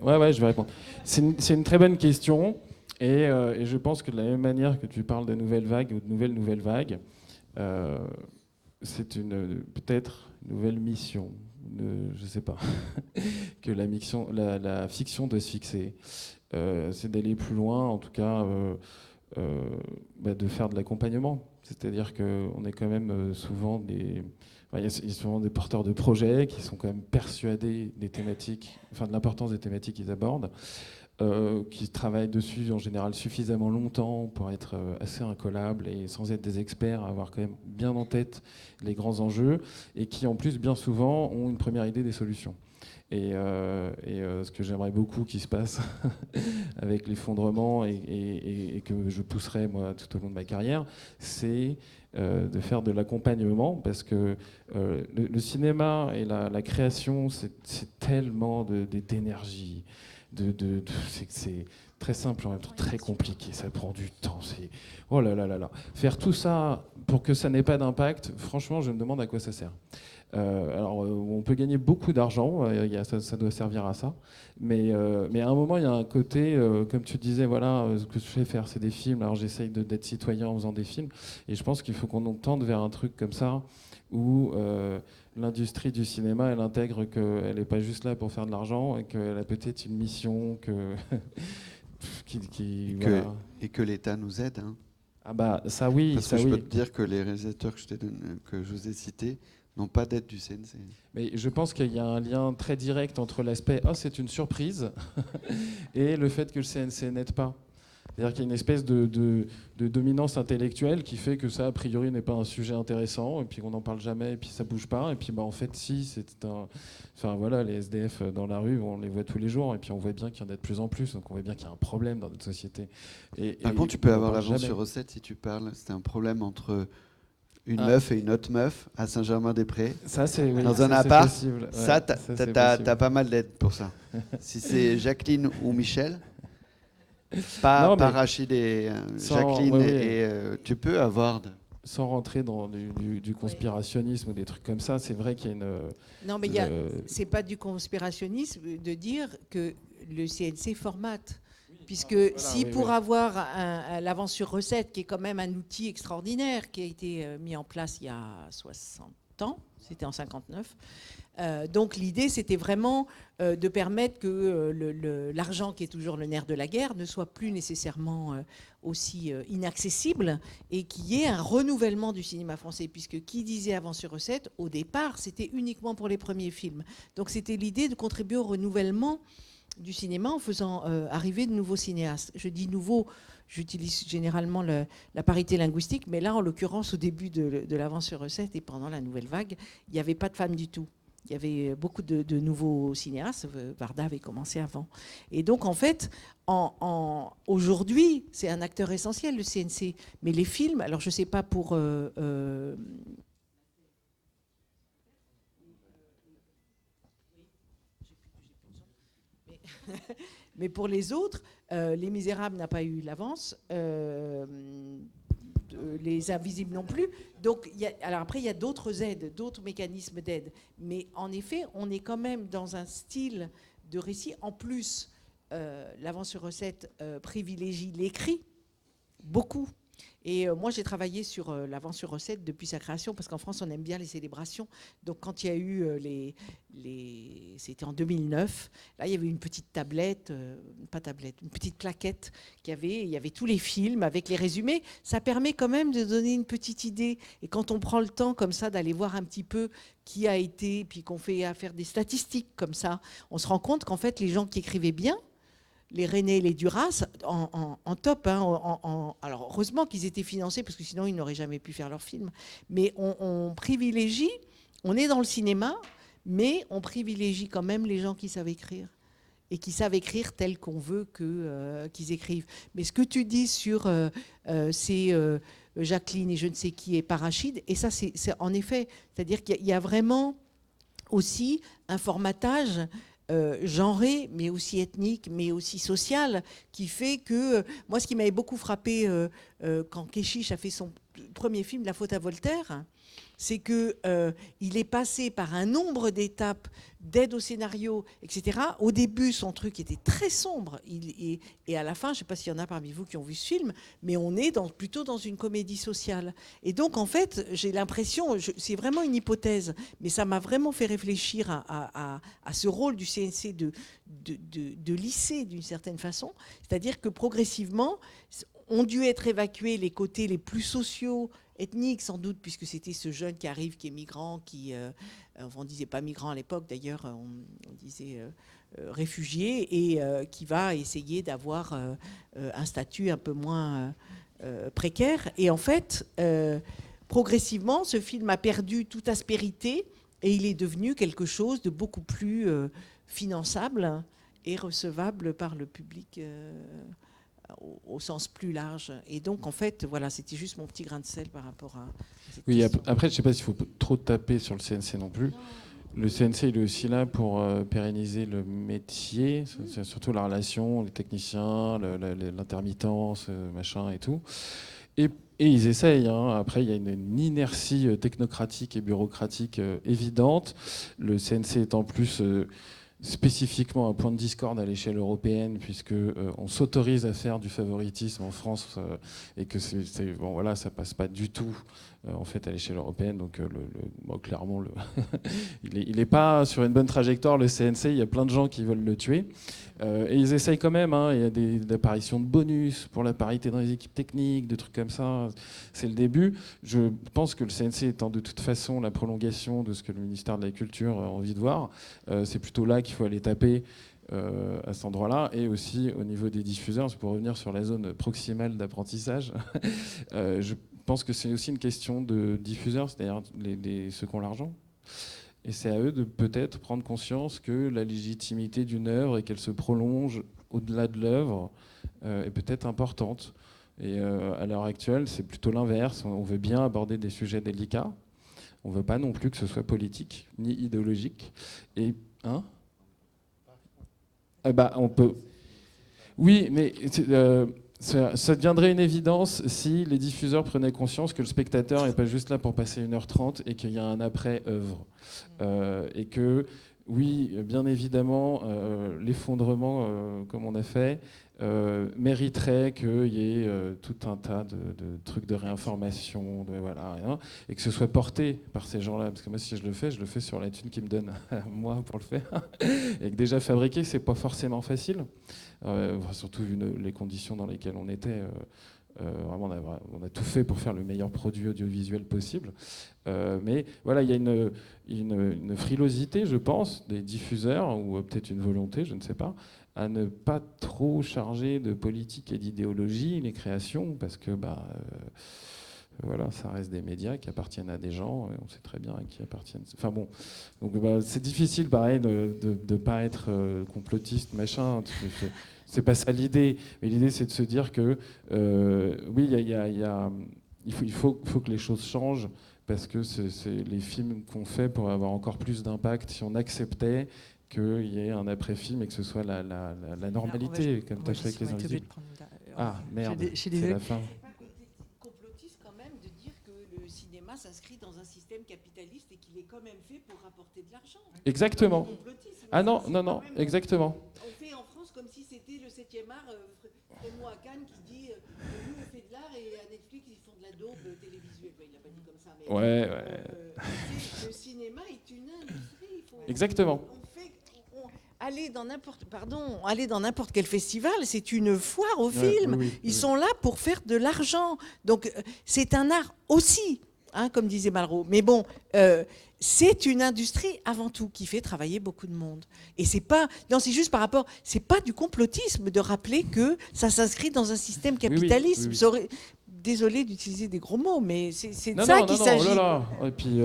Ouais, je vais répondre. C'est une très bonne question. Et je pense que de la même manière que tu parles de nouvelles vagues ou de nouvelles vagues, c'est peut-être une nouvelle mission, je ne sais pas, que la fiction doit se fixer. C'est d'aller plus loin, en tout cas, de faire de l'accompagnement. C'est-à-dire qu'on est quand même souvent il y a souvent des porteurs de projets qui sont quand même persuadés des thématiques, de l'importance des thématiques qu'ils abordent, qui travaillent dessus en général suffisamment longtemps pour être assez incollables et sans être des experts, avoir quand même bien en tête les grands enjeux et qui en plus bien souvent ont une première idée des solutions. Et ce que j'aimerais beaucoup qu'il se passe avec l'effondrement et que je pousserai moi tout au long de ma carrière, c'est de faire de l'accompagnement, parce que le cinéma et la création, c'est tellement d'énergie, c'est très simple en même temps très compliqué, ça prend du temps, oh là là là là. Faire tout ça pour que ça n'ait pas d'impact, franchement je me demande à quoi ça sert. Alors on peut gagner beaucoup d'argent, ça doit servir à ça, mais à un moment il y a un côté, comme tu disais, voilà, ce que je fais faire c'est des films, alors j'essaye d'être citoyen en faisant des films, et je pense qu'il faut qu'on tende vers un truc comme ça, où l'industrie du cinéma, elle intègre qu'elle n'est pas juste là pour faire de l'argent, et qu'elle a peut-être une mission et que l'État nous aide. Hein. Ah bah ça oui. Parce que je peux te dire que les réalisateurs que je vous ai cités n'ont pas d'aide du CNC. Mais je pense qu'il y a un lien très direct entre l'aspect « oh, c'est une surprise » et le fait que le CNC n'aide pas. C'est-à-dire qu'il y a une espèce de dominance intellectuelle qui fait que ça, a priori, n'est pas un sujet intéressant, et puis on n'en parle jamais, et puis ça bouge pas, et puis en fait, si, Enfin voilà, les SDF dans la rue, on les voit tous les jours, et puis on voit bien qu'il y en a de plus en plus, donc on voit bien qu'il y a un problème dans notre société. Par contre, tu peux avoir l'avance sur recette si tu parles. C'est un problème entre une meuf et une autre meuf à Saint-Germain-des-Prés, dans un appart. Possible. Ça, t'as pas mal d'aide pour ça. Si c'est Jacqueline ou Michel, pas Rachid et Jacqueline, tu peux avoir... Sans rentrer dans du conspirationnisme ou des trucs comme ça, c'est vrai qu'il y a une... Non, mais c'est pas du conspirationnisme de dire que le CNC formate. Puisque pour avoir l'avance sur recette, qui est quand même un outil extraordinaire, qui a été mis en place il y a 60 ans, c'était en 59, donc l'idée, c'était vraiment de permettre que l'argent, qui est toujours le nerf de la guerre, ne soit plus nécessairement aussi inaccessible et qu'il y ait un renouvellement du cinéma français. Puisque qui disait avance sur recette, au départ, c'était uniquement pour les premiers films. Donc c'était l'idée de contribuer au renouvellement du cinéma en faisant arriver de nouveaux cinéastes. Je dis nouveau, j'utilise généralement la parité linguistique, mais là, en l'occurrence, au début de l'avance sur recette et pendant la nouvelle vague, il n'y avait pas de femmes du tout. Il y avait beaucoup de nouveaux cinéastes. Varda avait commencé avant. Et donc, en fait, aujourd'hui, c'est un acteur essentiel, le CNC. Mais les films, alors je ne sais pas pour... mais pour les autres, Les Misérables n'a pas eu l'avance, Les Invisibles non plus. Donc, alors après, il y a d'autres aides, d'autres mécanismes d'aide. Mais en effet, on est quand même dans un style de récit. En plus, l'avance sur recette privilégie l'écrit, beaucoup. Et moi, j'ai travaillé sur l'avance sur recette depuis sa création, parce qu'en France, on aime bien les célébrations. Donc, quand il y a eu c'était en 2009, là, il y avait une petite tablette, une petite plaquette il y avait tous les films avec les résumés. Ça permet quand même de donner une petite idée. Et quand on prend le temps comme ça d'aller voir un petit peu qui a été, puis qu'on fait à faire des statistiques comme ça, on se rend compte qu'en fait, les gens qui écrivaient bien, les René et les Duras, en top. Alors, heureusement qu'ils étaient financés, parce que sinon, ils n'auraient jamais pu faire leur film. Mais on privilégie, on est dans le cinéma, mais on privilégie quand même les gens qui savent écrire. Et qui savent écrire tel qu'on veut qu'ils écrivent. Mais ce que tu dis sur Jacqueline et je ne sais qui et Parachide, et ça, c'est en effet, c'est-à-dire qu'il y a vraiment aussi un formatage genré, mais aussi ethnique, mais aussi social, qui fait que... moi, ce qui m'avait beaucoup frappé quand Keshish a fait son premier film, La faute à Voltaire, c'est qu'il est passé par un nombre d'étapes d'aide au scénario, etc. Au début, son truc était très sombre. Et à la fin, je ne sais pas s'il y en a parmi vous qui ont vu ce film, mais on est plutôt dans une comédie sociale. Et donc, en fait, j'ai l'impression, c'est vraiment une hypothèse, mais ça m'a vraiment fait réfléchir à ce rôle du CNC de lycée, d'une certaine façon. C'est-à-dire que progressivement, ont dû être évacués les côtés les plus sociaux, ethniques sans doute, puisque c'était ce jeune qui arrive, qui est migrant, on ne disait pas migrant à l'époque d'ailleurs, on disait réfugié, et qui va essayer d'avoir un statut un peu moins précaire. Et en fait, progressivement, ce film a perdu toute aspérité et il est devenu quelque chose de beaucoup plus finançable et recevable par le public au sens plus large. Et donc, en fait, voilà, c'était juste mon petit grain de sel par rapport à cette question. Après, je ne sais pas s'il faut trop taper sur le CNC non plus. Le CNC, il est aussi là pour pérenniser le métier, c'est surtout la relation, les techniciens, l'intermittence, machin et tout. Et ils essayent. Après, il y a une inertie technocratique et bureaucratique évidente. Le CNC est en plus... spécifiquement un point de discorde à l'échelle européenne, puisque on s'autorise à faire du favoritisme en France et que bon, voilà, ça passe pas du tout en fait à l'échelle européenne. Donc bon, clairement, il est pas sur une bonne trajectoire, le CNC. Il y a plein de gens qui veulent le tuer. Et ils essayent quand même. Il y a des apparitions de bonus pour la parité dans les équipes techniques, des trucs comme ça. C'est le début. Je pense que le CNC étant de toute façon la prolongation de ce que le ministère de la Culture a envie de voir, c'est plutôt là qu'il faut aller taper à cet endroit-là. Et aussi au niveau des diffuseurs, pour revenir sur la zone proximale d'apprentissage, je pense que c'est aussi une question de diffuseurs, c'est-à-dire ceux qui ont l'argent. Et c'est à eux de peut-être prendre conscience que la légitimité d'une œuvre et qu'elle se prolonge au-delà de l'œuvre est peut-être importante. Et à l'heure actuelle, c'est plutôt l'inverse. On veut bien aborder des sujets délicats. On ne veut pas non plus que ce soit politique ni idéologique. Et on peut. Oui, mais ça deviendrait une évidence si les diffuseurs prenaient conscience que le spectateur n'est pas juste là pour passer 1h30 et qu'il y a un après-œuvre. Et que Oui, bien évidemment, l'effondrement, comme on a fait, mériterait qu'il y ait tout un tas de trucs de réinformation, et que ce soit porté par ces gens-là. Parce que moi, si je le fais sur la thune qu'ils me donnent à moi pour le faire. Et que déjà fabriquer, c'est pas forcément facile. Surtout vu les conditions dans lesquelles on était. Vraiment, on a tout fait pour faire le meilleur produit audiovisuel possible. Mais voilà, il y a une frilosité, je pense, des diffuseurs, ou peut-être une volonté, je ne sais pas, à ne pas trop charger de politique et d'idéologie les créations, parce que voilà, ça reste des médias qui appartiennent à des gens, et on sait très bien à qui appartiennent. Enfin bon, donc c'est difficile, pareil, de ne pas être complotiste, machin. C'est pas ça l'idée, mais l'idée c'est de se dire que oui, il faut que les choses changent, parce que c'est les films qu'on fait pour avoir encore plus d'impact. Si on acceptait qu'il y ait un après-film et que ce soit la normalité, comme tu as fait avec les Invisibles. Ah merde, c'est la fin. Complotiste quand même de dire que le cinéma s'inscrit dans un système capitaliste et qu'il est quand même fait pour rapporter de l'argent. Exactement. Ah non, exactement. On fait en France comme si c'était le 7e art, Frémaux à Cannes qui dit nous on fait de l'art et à Netflix ils font de la daube télévisuelle. Il n'a pas dit comme ça, mais le cinéma est une industrie. Exactement. Aller dans n'importe quel festival, c'est une foire aux films. Ils sont là pour faire de l'argent. Donc c'est un art aussi, comme disait Malraux. Mais bon, c'est une industrie avant tout qui fait travailler beaucoup de monde. Et c'est juste par rapport, c'est pas du complotisme de rappeler que ça s'inscrit dans un système capitaliste. Désolé d'utiliser des gros mots, mais c'est de ça qu'il s'agit. Et puis,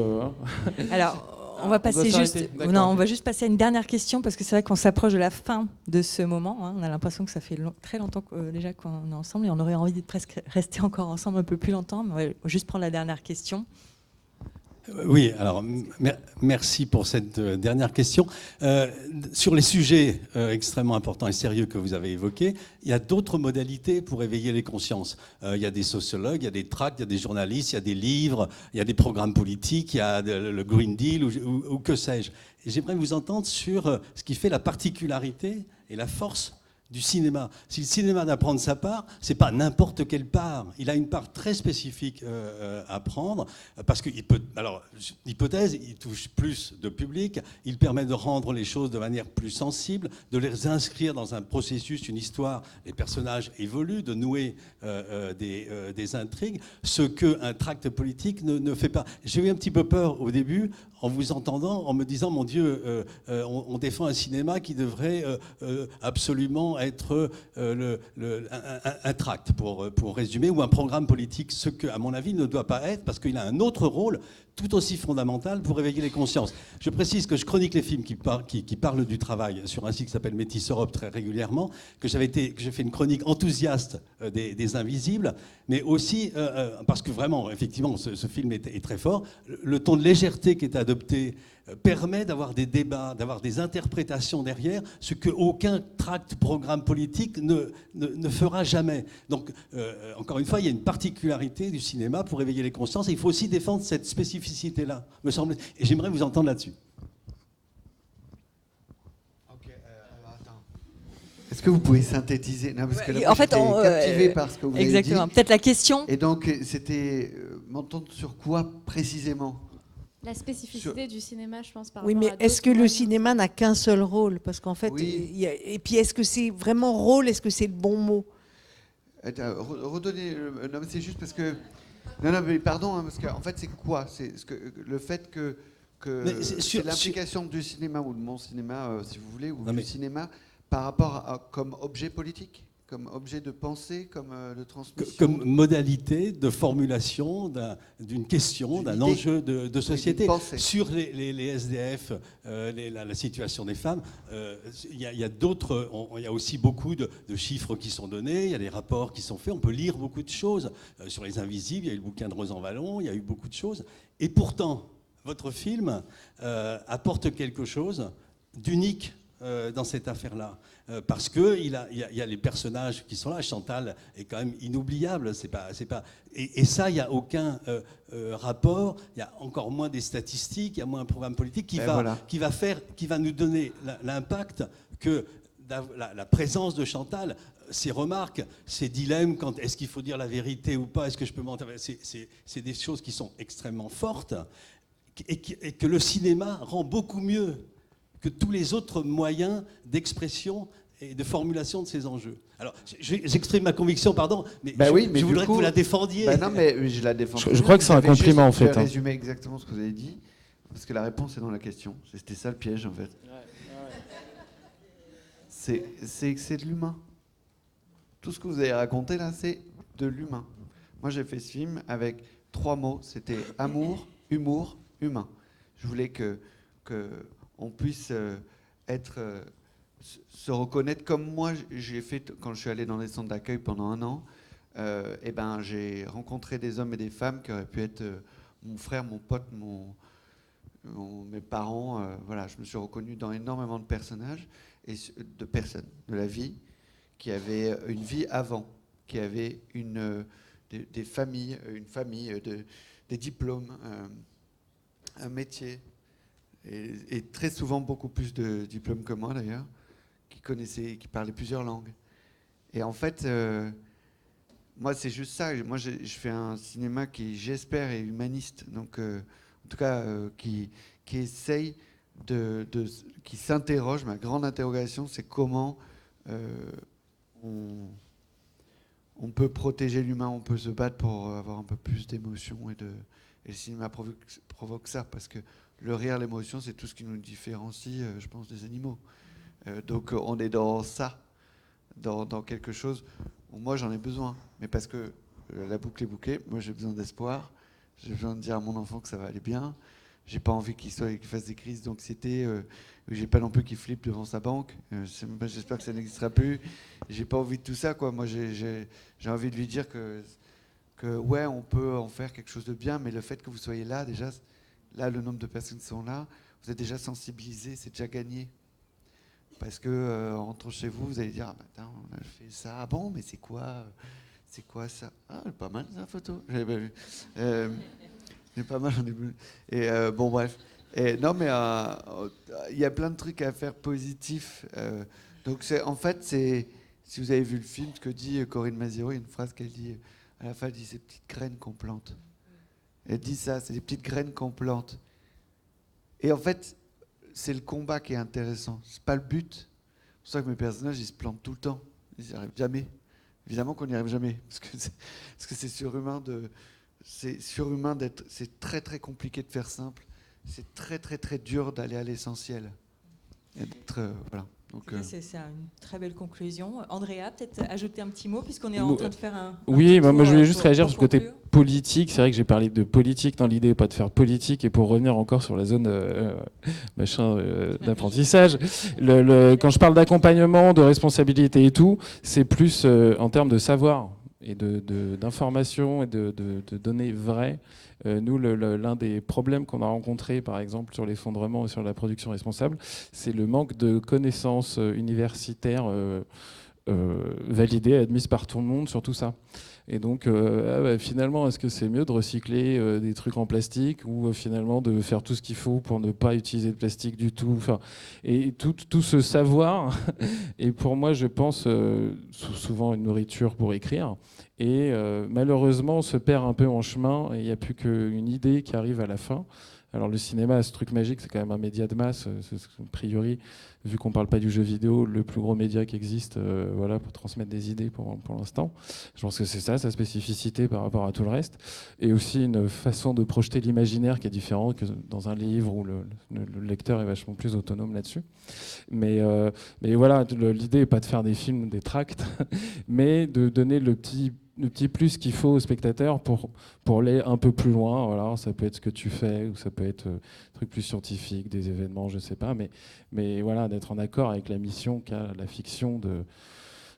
alors. On va juste passer à une dernière question, parce que c'est vrai qu'on s'approche de la fin de ce moment. On a l'impression que ça fait très longtemps déjà qu'on est ensemble, et on aurait envie de presque rester encore ensemble un peu plus longtemps. Mais on va juste prendre la dernière question. Oui, alors merci pour cette dernière question. Sur les sujets extrêmement importants et sérieux que vous avez évoqués, il y a d'autres modalités pour éveiller les consciences. Il y a des sociologues, il y a des tracts, il y a des journalistes, il y a des livres, il y a des programmes politiques, il y a le Green Deal ou que sais-je. Et j'aimerais vous entendre sur ce qui fait la particularité et la force du cinéma. Si le cinéma doit prendre sa part, c'est pas n'importe quelle part. Il a une part très spécifique à prendre, parce qu'il peut. Alors, l'hypothèse, il touche plus de public, il permet de rendre les choses de manière plus sensible, de les inscrire dans un processus, une histoire. Les personnages évoluent, de nouer des intrigues, ce qu'un tract politique ne fait pas. J'ai eu un petit peu peur au début, en vous entendant, en me disant, mon Dieu, on défend un cinéma qui devrait absolument être un tract, pour résumer, ou un programme politique, ce que, à mon avis, ne doit pas être, parce qu'il a un autre rôle tout aussi fondamental pour éveiller les consciences. Je précise que je chronique les films qui parlent du travail sur un site qui s'appelle Métis Europe très régulièrement, que j'ai fait une chronique enthousiaste des Invisibles, mais aussi parce que vraiment, effectivement, ce film est très fort. Le ton de légèreté qui est adopté permet d'avoir des débats, d'avoir des interprétations derrière, ce qu'aucun tract, programme politique ne fera jamais. Donc, encore une fois, il y a une particularité du cinéma pour éveiller les consciences, et il faut aussi défendre cette spécificité-là, me semble. Et j'aimerais vous entendre là-dessus. Attends. Est-ce que vous pouvez synthétiser? Non, parce que là, en fait, captivé par ce que vous avez dit. Exactement. Peut-être la question. Et donc, c'était m'entendre sur quoi précisément? La spécificité du cinéma, je pense, par oui, rapport mais à est-ce que le moyens. cinéma n'a qu'un seul rôle? Parce qu'en fait, et puis est-ce que c'est vraiment rôle? Est-ce que c'est le bon mot? Redonnez. Non, mais c'est juste parce que. Non, mais pardon, parce qu'en fait, c'est quoi? C'est le fait que c'est l'implication du cinéma, ou de mon cinéma, si vous voulez, ou du cinéma, par rapport comme objet politique, comme objet de pensée, comme de transmission. Comme modalité de formulation d'une question, d'un enjeu de société. Sur les SDF, la situation des femmes, il y a aussi beaucoup de chiffres qui sont donnés, il y a des rapports qui sont faits, on peut lire beaucoup de choses. Sur les Invisibles, il y a eu le bouquin de Rosan Vallon, il y a eu beaucoup de choses. Et pourtant, votre film apporte quelque chose d'unique dans cette affaire-là, parce qu'il y a les personnages qui sont là. Chantal est quand même inoubliable. Et ça, il n'y a aucun rapport. Il y a encore moins des statistiques, il y a moins un programme politique qui va nous donner l'impact que la présence de Chantal. Ces remarques, ces dilemmes, est-ce qu'il faut dire la vérité ou pas, est-ce que je peux mentir, c'est des choses qui sont extrêmement fortes et que le cinéma rend beaucoup mieux que tous les autres moyens d'expression et de formulation de ces enjeux. Alors, j'exprime ma conviction, pardon, mais je voudrais que vous la défendiez. Non, mais je la défends. Je crois que c'est un compliment, en fait. Je vais résumer exactement ce que vous avez dit, parce que la réponse est dans la question. C'était ça le piège, en fait. C'est de l'humain. Tout ce que vous avez raconté là, c'est de l'humain. Moi, j'ai fait ce film avec 3 mots. C'était amour, humour, humain. Je voulais que on puisse se reconnaître comme moi j'ai fait quand je suis allé dans les centres d'accueil pendant 1 an. Et ben, j'ai rencontré des hommes et des femmes qui auraient pu être mon frère, mon pote, mes parents. Voilà, je me suis reconnu dans énormément de personnages et de personnes de la vie qui avaient une vie avant, qui avaient des familles, une famille, des diplômes, un métier, et très souvent beaucoup plus de diplômes que moi d'ailleurs, qui parlaient plusieurs langues. Et en fait, moi c'est juste ça. Moi je fais un cinéma qui, j'espère, est humaniste, donc en tout cas qui essaye qui s'interroge. Ma grande interrogation, c'est comment on peut protéger l'humain, on peut se battre pour avoir un peu plus d'émotion, et le cinéma provoque ça, parce que le rire, l'émotion, c'est tout ce qui nous différencie, je pense, des animaux. Donc on est dans ça, dans quelque chose où moi j'en ai besoin, mais parce que la boucle est bouclée, moi j'ai besoin d'espoir, j'ai besoin de dire à mon enfant que ça va aller bien, j'ai pas envie qu'il fasse des crises d'anxiété, j'ai pas non plus qu'il flippe devant sa banque, j'espère que ça n'existera plus, j'ai pas envie de tout ça, quoi. Moi j'ai envie de lui dire que ouais, on peut en faire quelque chose de bien, mais le fait que vous soyez là, déjà, là le nombre de personnes qui sont là, vous êtes déjà sensibilisés, c'est déjà gagné. Parce que en rentrant chez vous, vous allez dire, ah bah attends, on a fait ça, ah bon, mais c'est quoi ça? Ah, pas mal ça, photo. J'avais pas vu. C'est pas mal, on est plus. Et bon, bref. Et, non, mais il y a plein de trucs à faire positifs. Donc, en fait, si vous avez vu le film, ce que dit Corinne Maziero, il y a une phrase qu'elle dit à la fin, elle dit, ces petites graines qu'on plante. Elle dit ça, c'est des petites graines qu'on plante. Et en fait, c'est le combat qui est intéressant. C'est pas le but. C'est pour ça que mes personnages, ils se plantent tout le temps. Ils n'y arrivent jamais. Évidemment qu'on n'y arrive jamais, parce que c'est surhumain d'être. C'est très très compliqué de faire simple. C'est très très très dur d'aller à l'essentiel. Et d'être voilà. Donc, c'est une très belle conclusion. Andrea, peut-être ajouter un petit mot, puisqu'on est en train de faire un... Oui, moi je voulais juste réagir sur le côté politique. C'est vrai que j'ai parlé de politique dans l'idée, pas de faire politique. Et pour revenir encore sur la zone d'apprentissage, quand je parle d'accompagnement, de responsabilité et tout, c'est plus en termes de savoir et d'information et de données vraies. Nous, l'un des problèmes qu'on a rencontrés, par exemple, sur l'effondrement et sur la production responsable, c'est le manque de connaissances universitaires validées, admises par tout le monde sur tout ça. Et donc, finalement, est-ce que c'est mieux de recycler des trucs en plastique ou finalement de faire tout ce qu'il faut pour ne pas utiliser de plastique du tout, et tout ce savoir est pour moi, je pense, souvent une nourriture pour écrire. Et malheureusement, on se perd un peu en chemin et il n'y a plus qu'une idée qui arrive à la fin. Alors le cinéma a ce truc magique, c'est quand même un média de masse. A priori, vu qu'on ne parle pas du jeu vidéo, le plus gros média qui existe pour transmettre des idées pour l'instant. Je pense que c'est ça, sa spécificité par rapport à tout le reste. Et aussi une façon de projeter l'imaginaire qui est différente que dans un livre où le lecteur est vachement plus autonome là-dessus. Mais voilà, l'idée n'est pas de faire des films, des tracts, mais de donner le petit plus qu'il faut au spectateur pour aller un peu plus loin. Voilà, ça peut être ce que tu fais, ou ça peut être un truc plus scientifique, des événements, je ne sais pas, mais voilà, d'être en accord avec la mission qu'a la fiction de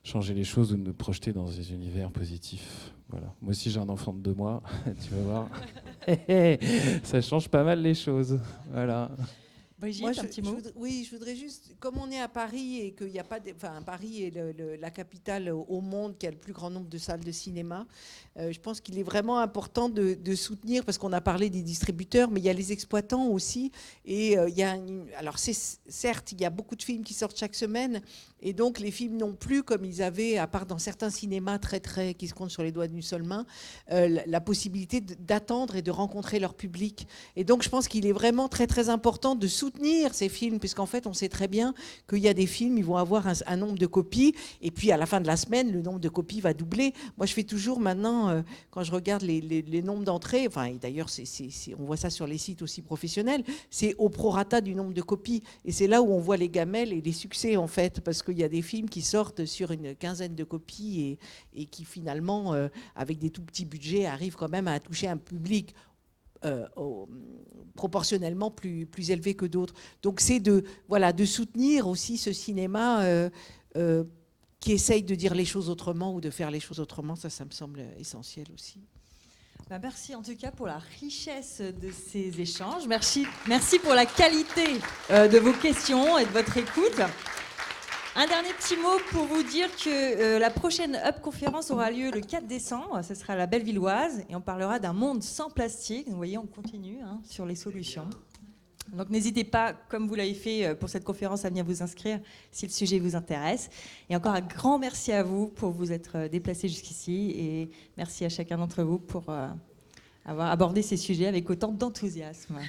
changer les choses ou de nous projeter dans des univers positifs. Voilà. Moi aussi, j'ai un enfant de 2 mois, tu vas voir. Ça change pas mal les choses. Voilà. Brigitte, un petit mot. Je voudrais juste, comme on est à Paris et qu'il n'y a pas, Paris est la capitale au monde qui a le plus grand nombre de salles de cinéma. Je pense qu'il est vraiment important de soutenir, parce qu'on a parlé des distributeurs, mais il y a les exploitants aussi. Et alors certes, il y a beaucoup de films qui sortent chaque semaine, et donc les films n'ont plus, comme ils avaient, à part dans certains cinémas très qui se comptent sur les doigts d'une seule main, la possibilité d'attendre et de rencontrer leur public. Et donc je pense qu'il est vraiment très important de soutenir ces films, puisqu'en fait on sait très bien qu'il y a des films, ils vont avoir un nombre de copies, et puis à la fin de la semaine, le nombre de copies va doubler. Moi je fais toujours maintenant, quand je regarde les nombres d'entrées, et d'ailleurs on voit ça sur les sites aussi professionnels, c'est au prorata du nombre de copies, et c'est là où on voit les gamelles et les succès en fait, parce qu'il y a des films qui sortent sur une quinzaine de copies et qui finalement, avec des tout petits budgets, arrivent quand même à toucher un public proportionnellement plus élevé que d'autres. Donc c'est de soutenir aussi ce cinéma qui essaye de dire les choses autrement ou de faire les choses autrement. Ça me semble essentiel aussi. Merci en tout cas pour la richesse de ces échanges. Merci pour la qualité de vos questions et de votre écoute. Un dernier petit mot pour vous dire que la prochaine Up conférence aura lieu le 4 décembre. Ce sera à la Bellevilloise et on parlera d'un monde sans plastique. Vous voyez, on continue sur les solutions. Donc n'hésitez pas, comme vous l'avez fait pour cette conférence, à venir vous inscrire si le sujet vous intéresse. Et encore un grand merci à vous pour vous être déplacés jusqu'ici. Et merci à chacun d'entre vous pour avoir abordé ces sujets avec autant d'enthousiasme.